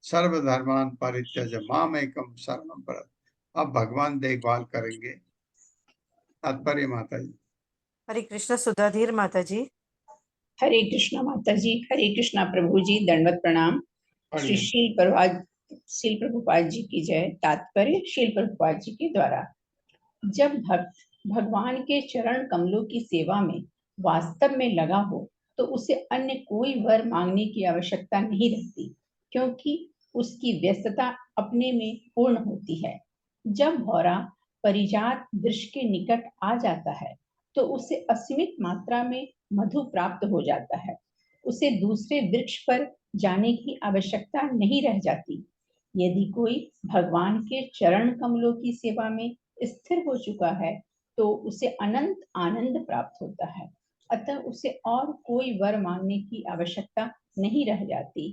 सर्वधर्मान परित्यज माम एकम शरणम व्रज। अब भगवान देखभाल करेंगे, तात्पर्य माता जी। हरे कृष्ण सुधाधीर माता जी। हरे कृष्णा माता जी, हरे कृष्णा प्रभु जी, दंडवत प्रणाम। श्री शील प्रभुपाद जी की जय। तात्पर्य शील प्रभुपाद जी के द्वारा। जब भक्त भगवान के चरण कमलों की सेवा में वास्तव में लगा हो तो उसे अन्य कोई वर मांगने की आवश्यकता नहीं रहती, क्योंकि उसकी व्यस्तता अपने में पूर्ण होती है। जब भौरा परिजात वृक्ष के निकट आ जाता है तो उसे असीमित मात्रा में मधु प्राप्त हो जाता है। उसे दूसरे वृक्ष पर जाने की आवश्यकता नहीं रह जाती। यदि कोई भगवान के चरण कमलों की सेवा में स्थिर हो चुका है तो उसे अनंत आनंद प्राप्त होता है। अतः उसे और कोई वर मांगने की आवश्यकता नहीं रह जाती।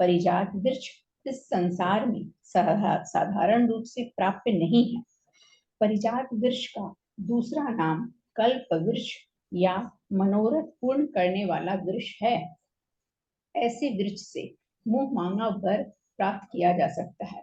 परिजात वृक्ष इस संसार में साधारण रूप से प्राप्य नहीं है। परिजात वृक्ष का दूसरा नाम कल्प वृक्ष या मनोरथ पूर्ण करने वाला वृक्ष है। ऐसे वृक्ष से मुंह मांगा वर प्राप्त किया जा सकता है।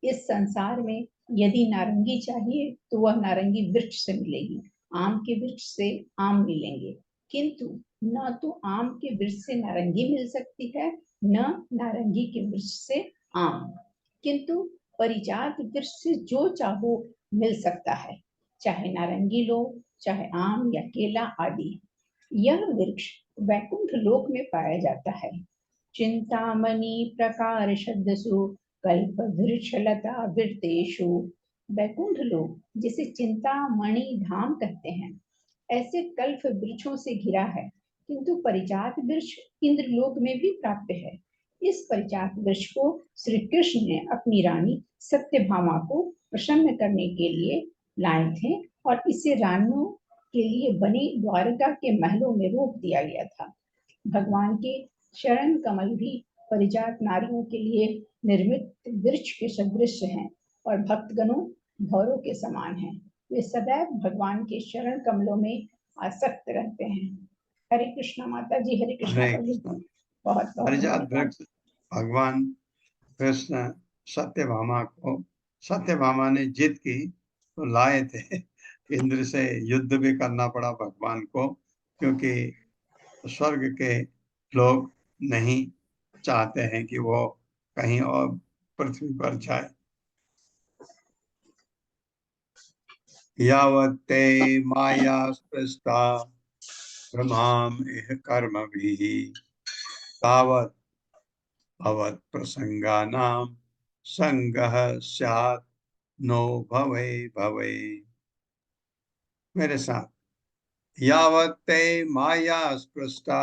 इस संसार में यदि नारंगी चाहिए तो वह नारंगी वृक्ष से मिलेगी, आम के वृक्ष से आम मिलेंगे, किंतु न तो आम के वृक्ष से नारंगी मिल सकती है न नारंगी के वृक्ष से आम। किंतु परिजात वृक्ष से जो चाहो मिल सकता है, चाहे नारंगी लो, चाहे आम या केला आदि। यह वृक्ष वैकुंठ लोक में पाया जाता है। चिंतामणि प्रकार शब्दसु कल्प वृक्ष लता वृतेषु। वैकुंठ लोक जिसे चिंतामणि धाम कहते हैं, ऐसे कल्प वृक्षों से घिरा है, किंतु परिजात वृक्ष इंद्रलोक में भी प्राप्त है। इस परिजात वृक्ष को श्री कृष्ण ने अपनी रानी सत्यभामा को प्रसन्न करने के लिए लाए थे और इसे रानियों के लिए बनी द्वारका के महलों में रोक दिया गया था। भगवान के चरण कमल भी परिजात नारियों के लिए निर्मित वृक्ष के सदृश हैं और भक्तगणों भौरों के समान हैं। वे सदैव भगवान के चरण कमलों में आसक्त रहते हैं। हरे कृष्णा माता जी, हरे कृष्णा हरे प्रभु जी। कृष्ण। बहुत परिजात बहुत वृक्ष भगवान कृष्ण सत्यभामा ने जिद की तो लाए थे। इंद्र से युद्ध भी करना पड़ा भगवान को, क्योंकि स्वर्ग के लोग नहीं चाहते हैं कि वो कहीं और पृथ्वी पर जाए। यावत्ते माया स्पृष्टा भ्रमाम इह कर्मभिः तावत् भवत् प्रसंगानां संगः स्यात् नो भवे भवे। मेरे साथ, यावत्ते माया स्पृष्टा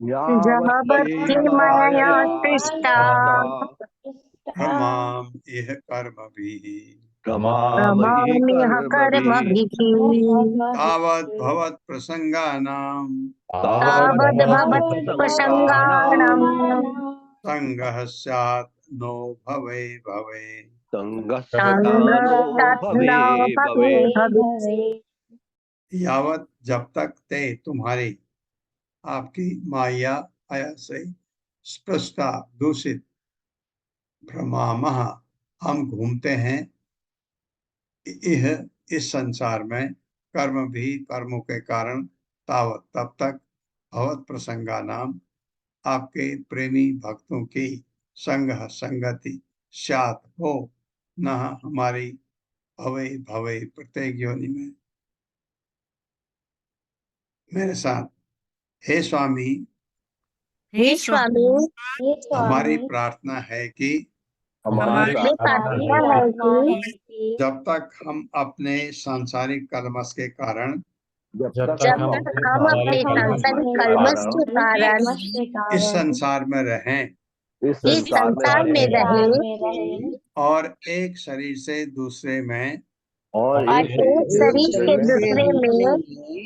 जहावत्ते माया सृष्टा भ्रमाम इह कर्मभिः प्रमाम्यह कर्मभिः तावत् भवत् प्रसंगानां तावद् भवति प्रसंगाणां संगः स्यात् नो भवे भवे। संगस्तात् न भवे भवे। यावत जब तक ते तुम्हारी आपकी माया से स्पृष्टा दूषित भ्रमामः हम घूमते हैं यह इस संसार में कर्म भी कर्मों के कारण तावत तब तक भवत प्रसंगा नाम आपके प्रेमी भक्तों की संगति स्यात् हो न हमारी भवे भवे प्रत्येक योनि में। मेरे साथ, हे स्वामी, हे स्वामी, हमारी प्रार्थना है कि हमारी प्रार्थना है कि जब तक हम अपने सांसारिक कलमश के कारण जब तक हम अपने सांसारिक कलमश के कारण इस संसार में रहें इस संसार में रहें और एक शरीर से दूसरे में और एक शरीर से दूसरे में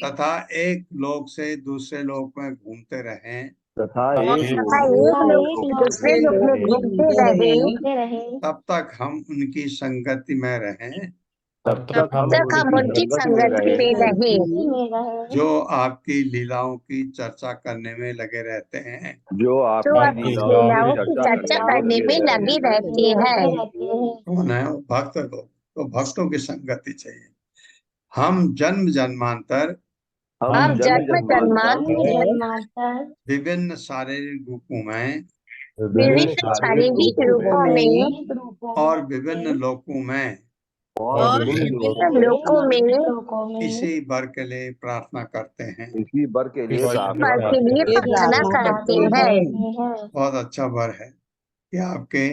तथा एक लोक से दूसरे लोक में घूमते रहें तथा एक लोक से दूसरे लोक में घूमते रहें तब तक हम उनकी संगति में रहें तब तक हम उनकी संगति में रहें जो आपकी लीलाओं की चर्चा करने में लगे रहते हैं, जो आपकी लीलाओं की चर्चा करने में लगे रहते हैं। कौन है? भक्त लोग। तो भक्तों की संगति चाहिए। हम जन्म जन्मांतर हम जन्म जन्मांतर विभिन्न शारीरिक रूपों में विभिन्न शारीरिक रूपों में और विभिन्न लोकों में और विभिन्न लोकों में इसी वर के लिए प्रार्थना करते हैं। इसी वर के लिए प्रार्थना वर के लिए प्रार्थना करते हैं। बहुत अच्छा वर है कि आपके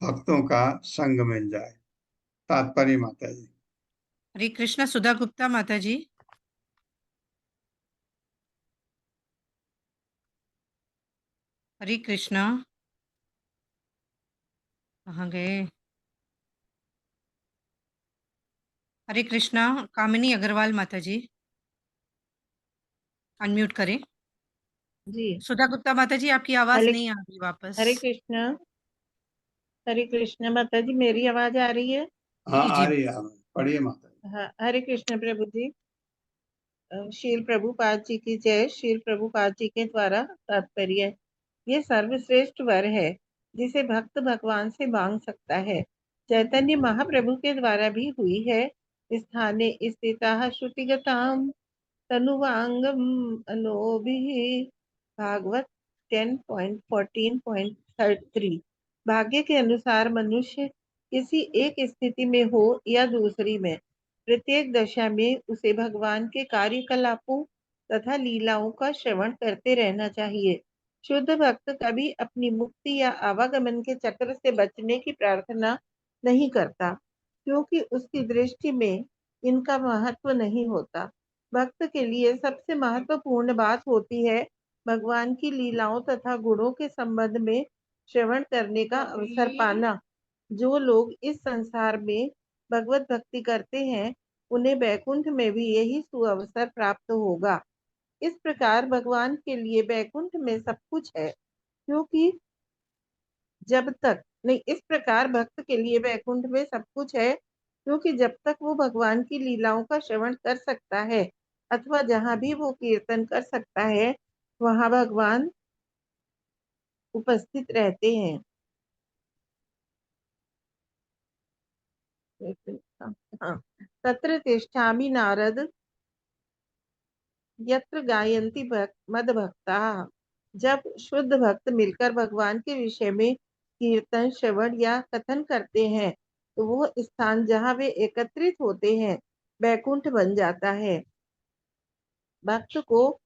भक्तों का संग मिल जाए। तात्पर्य माता जी। हरे कृष्णा सुधा गुप्ता माता जी। हरे कृष्णा, कहाँ गए? हरे कृष्णा कामिनी अग्रवाल माता जी, अनम्यूट करें। जी। सुधा गुप्ता माता जी, आपकी आवाज हरे नहीं आ रही वापस। हरे कृष्णा माता जी, मेरी आवाज आ रही है? हाँ, जी आ जी। रही है। पढ़िए माता जी। हाँ, हरे कृष्ण प्रभु जी। शील प्रभुपाद जी की जय। शील प्रभुपाद जी के द्वारा तात्पर्य, ये सर्वश्रेष्ठ वर है जिसे भक्त भगवान से मांग सकता है। चैतन्य महाप्रभु के द्वारा भी हुई है। स्थाने स्थिता श्रुतिगताम तनुवांगम अनोभिः। भागवत 10.14.3। भाग्य के अनुसार मनुष्य किसी एक स्थिति में हो या दूसरी में, प्रत्येक दशा में उसे भगवान के कार्यकलापों तथा लीलाओं का श्रवण करते रहना चाहिए। शुद्ध भक्त कभी अपनी मुक्ति या आवागमन के चक्र से बचने की प्रार्थना नहीं करता, क्योंकि उसकी दृष्टि में इनका महत्व नहीं होता। भक्त के लिए सबसे महत्वपूर्ण बात होती है भगवान की लीलाओं तथा गुणों के संबंध में श्रवण करने का अवसर पाना। जो लोग इस संसार में भगवत भक्ति करते हैं, उन्हें बैकुंठ में भी यही सुअवसर प्राप्त होगा। इस प्रकार भगवान के लिए बैकुंठ में सब कुछ है, क्योंकि जब तक नहीं इस प्रकार भक्त के लिए बैकुंठ में सब कुछ है, क्योंकि जब तक वो भगवान की लीलाओं का श्रवण कर सकता है अथवा जहाँ भी वो कीर्तन कर सकता है, वहाँ भगवान उपस्थित रहते हैं। हाँ, तत्र तिष्ठामि नारद यत्र गायन्ति मद भक्ता। जब शुद्ध भक्त मिलकर भगवान के विषय में कीर्तन श्रवण या कथन करते हैं, तो वो स्थान जहाँ वे एकत्रित होते हैं बैकुंठ बन जाता है। भक्त को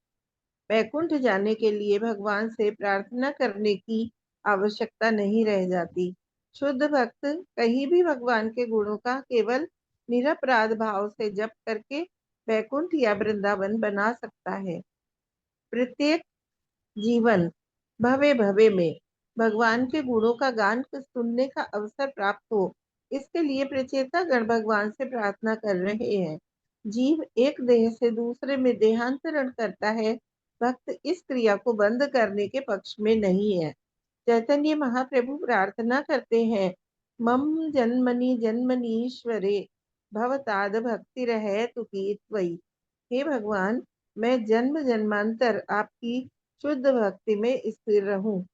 बैकुंठ जाने के लिए भगवान से प्रार्थना करने की आवश्यकता नहीं रह जाती। शुद्ध भक्त कहीं भी भगवान के गुणों का केवल निरपराध भाव से जप करके बैकुंठ या वृंदावन बना सकता है। प्रत्येक जीवन भवे भवे में भगवान के गुणों का गान सुनने का अवसर प्राप्त हो, इसके लिए प्रचेता गण भगवान से प्रार्थना कर रहे हैं। जीव एक देह से दूसरे में देहांतरण करता है, भक्त इस क्रिया को बंद करने के पक्ष में नहीं है। चैतन्य महाप्रभु प्रार्थना करते हैं, मम जन्मनि जन्मनीश्वरे भवताद भक्ति रहे तुकी त्वयि। हे भगवान, मैं जन्म जन्मांतर आपकी शुद्ध भक्ति में स्थिर रहूं।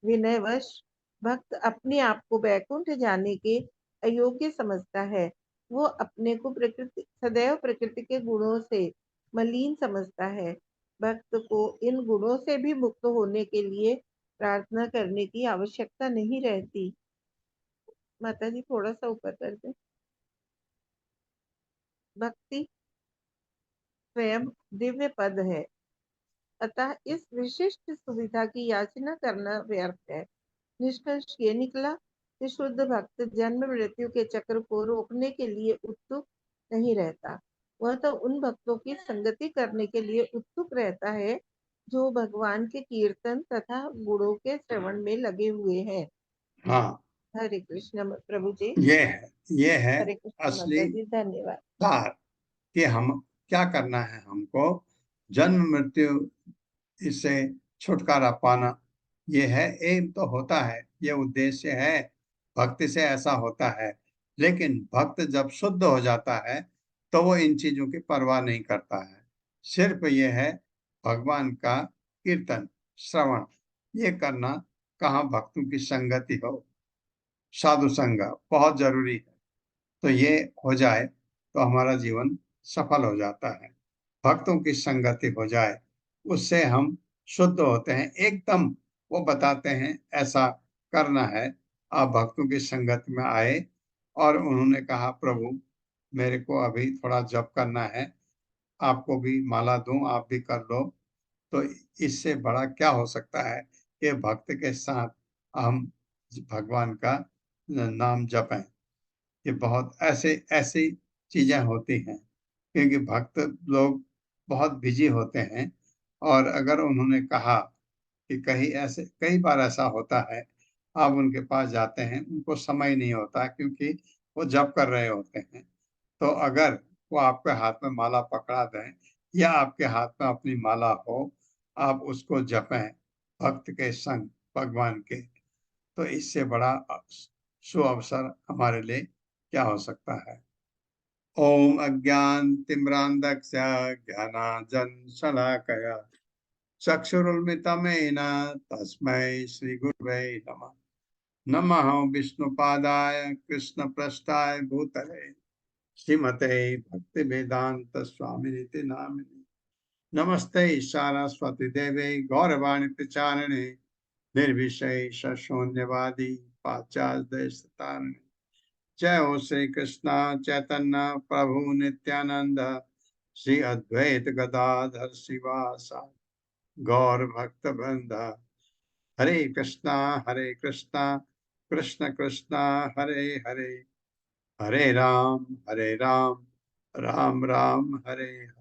विनयवश भक्त अपने आप को बैकुंठ जाने के अयोग्य समझता है। वो अपने को सदैव प्रकृति के गुणों से मलिन समझता है। भक्त को इन गुणों से भी मुक्त होने के लिए प्रार्थना करने की आवश्यकता नहीं रहती। माता जी थोड़ा सा ऊपर कर दे। भक्ति स्वयं दिव्य पद है, अतः इस विशिष्ट सुविधा की याचना करना व्यर्थ है। निष्कर्ष ये निकला कि शुद्ध भक्त जन्म मृत्यु के चक्र को रोकने के लिए उत्सुक नहीं रहता। वह तो उन भक्तों की संगति करने के लिए उत्सुक रहता है जो भगवान के कीर्तन तथा गुणों के श्रवण में लगे हुए हैं। हाँ, हरे कृष्ण प्रभु जी। ये है हरे कृष्ण असली माता जी, धन्यवाद। सार कि हम क्या करना है। हमको जन्म मृत्यु इससे छुटकारा पाना, ये है एम तो होता है, ये उद्देश्य है। भक्ति से ऐसा होता है। लेकिन भक्त जब शुद्ध हो जाता है तो वो इन चीजों की परवाह नहीं करता है। सिर्फ ये है भगवान का कीर्तन श्रवण ये करना। कहाँ भक्तों की संगति हो, साधु संग बहुत जरूरी है। तो ये हो जाए तो हमारा जीवन सफल हो जाता है। भक्तों की संगति हो जाए, उससे हम शुद्ध होते हैं एकदम। वो बताते हैं ऐसा करना है। आप भक्तों की संगत में आए और उन्होंने कहा, प्रभु मेरे को अभी थोड़ा जप करना है, आपको भी माला दूं, आप भी कर लो। तो इससे बड़ा क्या हो सकता है कि भक्त के साथ हम भगवान का नाम जपें। ये बहुत ऐसे ऐसी चीजें होती हैं, क्योंकि भक्त लोग बहुत बिजी होते हैं। और अगर उन्होंने कहा कि कहीं ऐसे, कई बार ऐसा होता है, आप उनके पास जाते हैं, उनको समय नहीं होता क्योंकि वो जप कर रहे होते हैं। तो अगर वो आपके हाथ में माला पकड़ा दें या आपके हाथ में अपनी माला हो, आप उसको जपें भक्त के संग भगवान के, तो इससे बड़ा शुभ अवसर हमारे लिए क्या हो सकता है। ओम अज्ञानतिम्रान्धस्य ज्ञानाञ्जनशलाकया चक्षुरुन्मिलितं येन तस्मै श्रीगुरवे नमः। नमः विष्णुपादाय कृष्णप्रेष्ठाय भूतले श्रीमते भक्तिवेदांत स्वामिनिति नामिने। नमस्ते सरस्वती देवे गौरवाणी प्रचारिणे निर्विशेष शून्यवादी पाश्चात्य देशतारिणे। जय हो श्री कृष्ण चैतन्य प्रभु नित्यानंद श्री अद्वैत गदाधर शिवासादि गौर भक्त वृंद। हरे कृष्णा कृष्ण कृष्णा हरे हरे, हरे राम राम राम हरे हरे।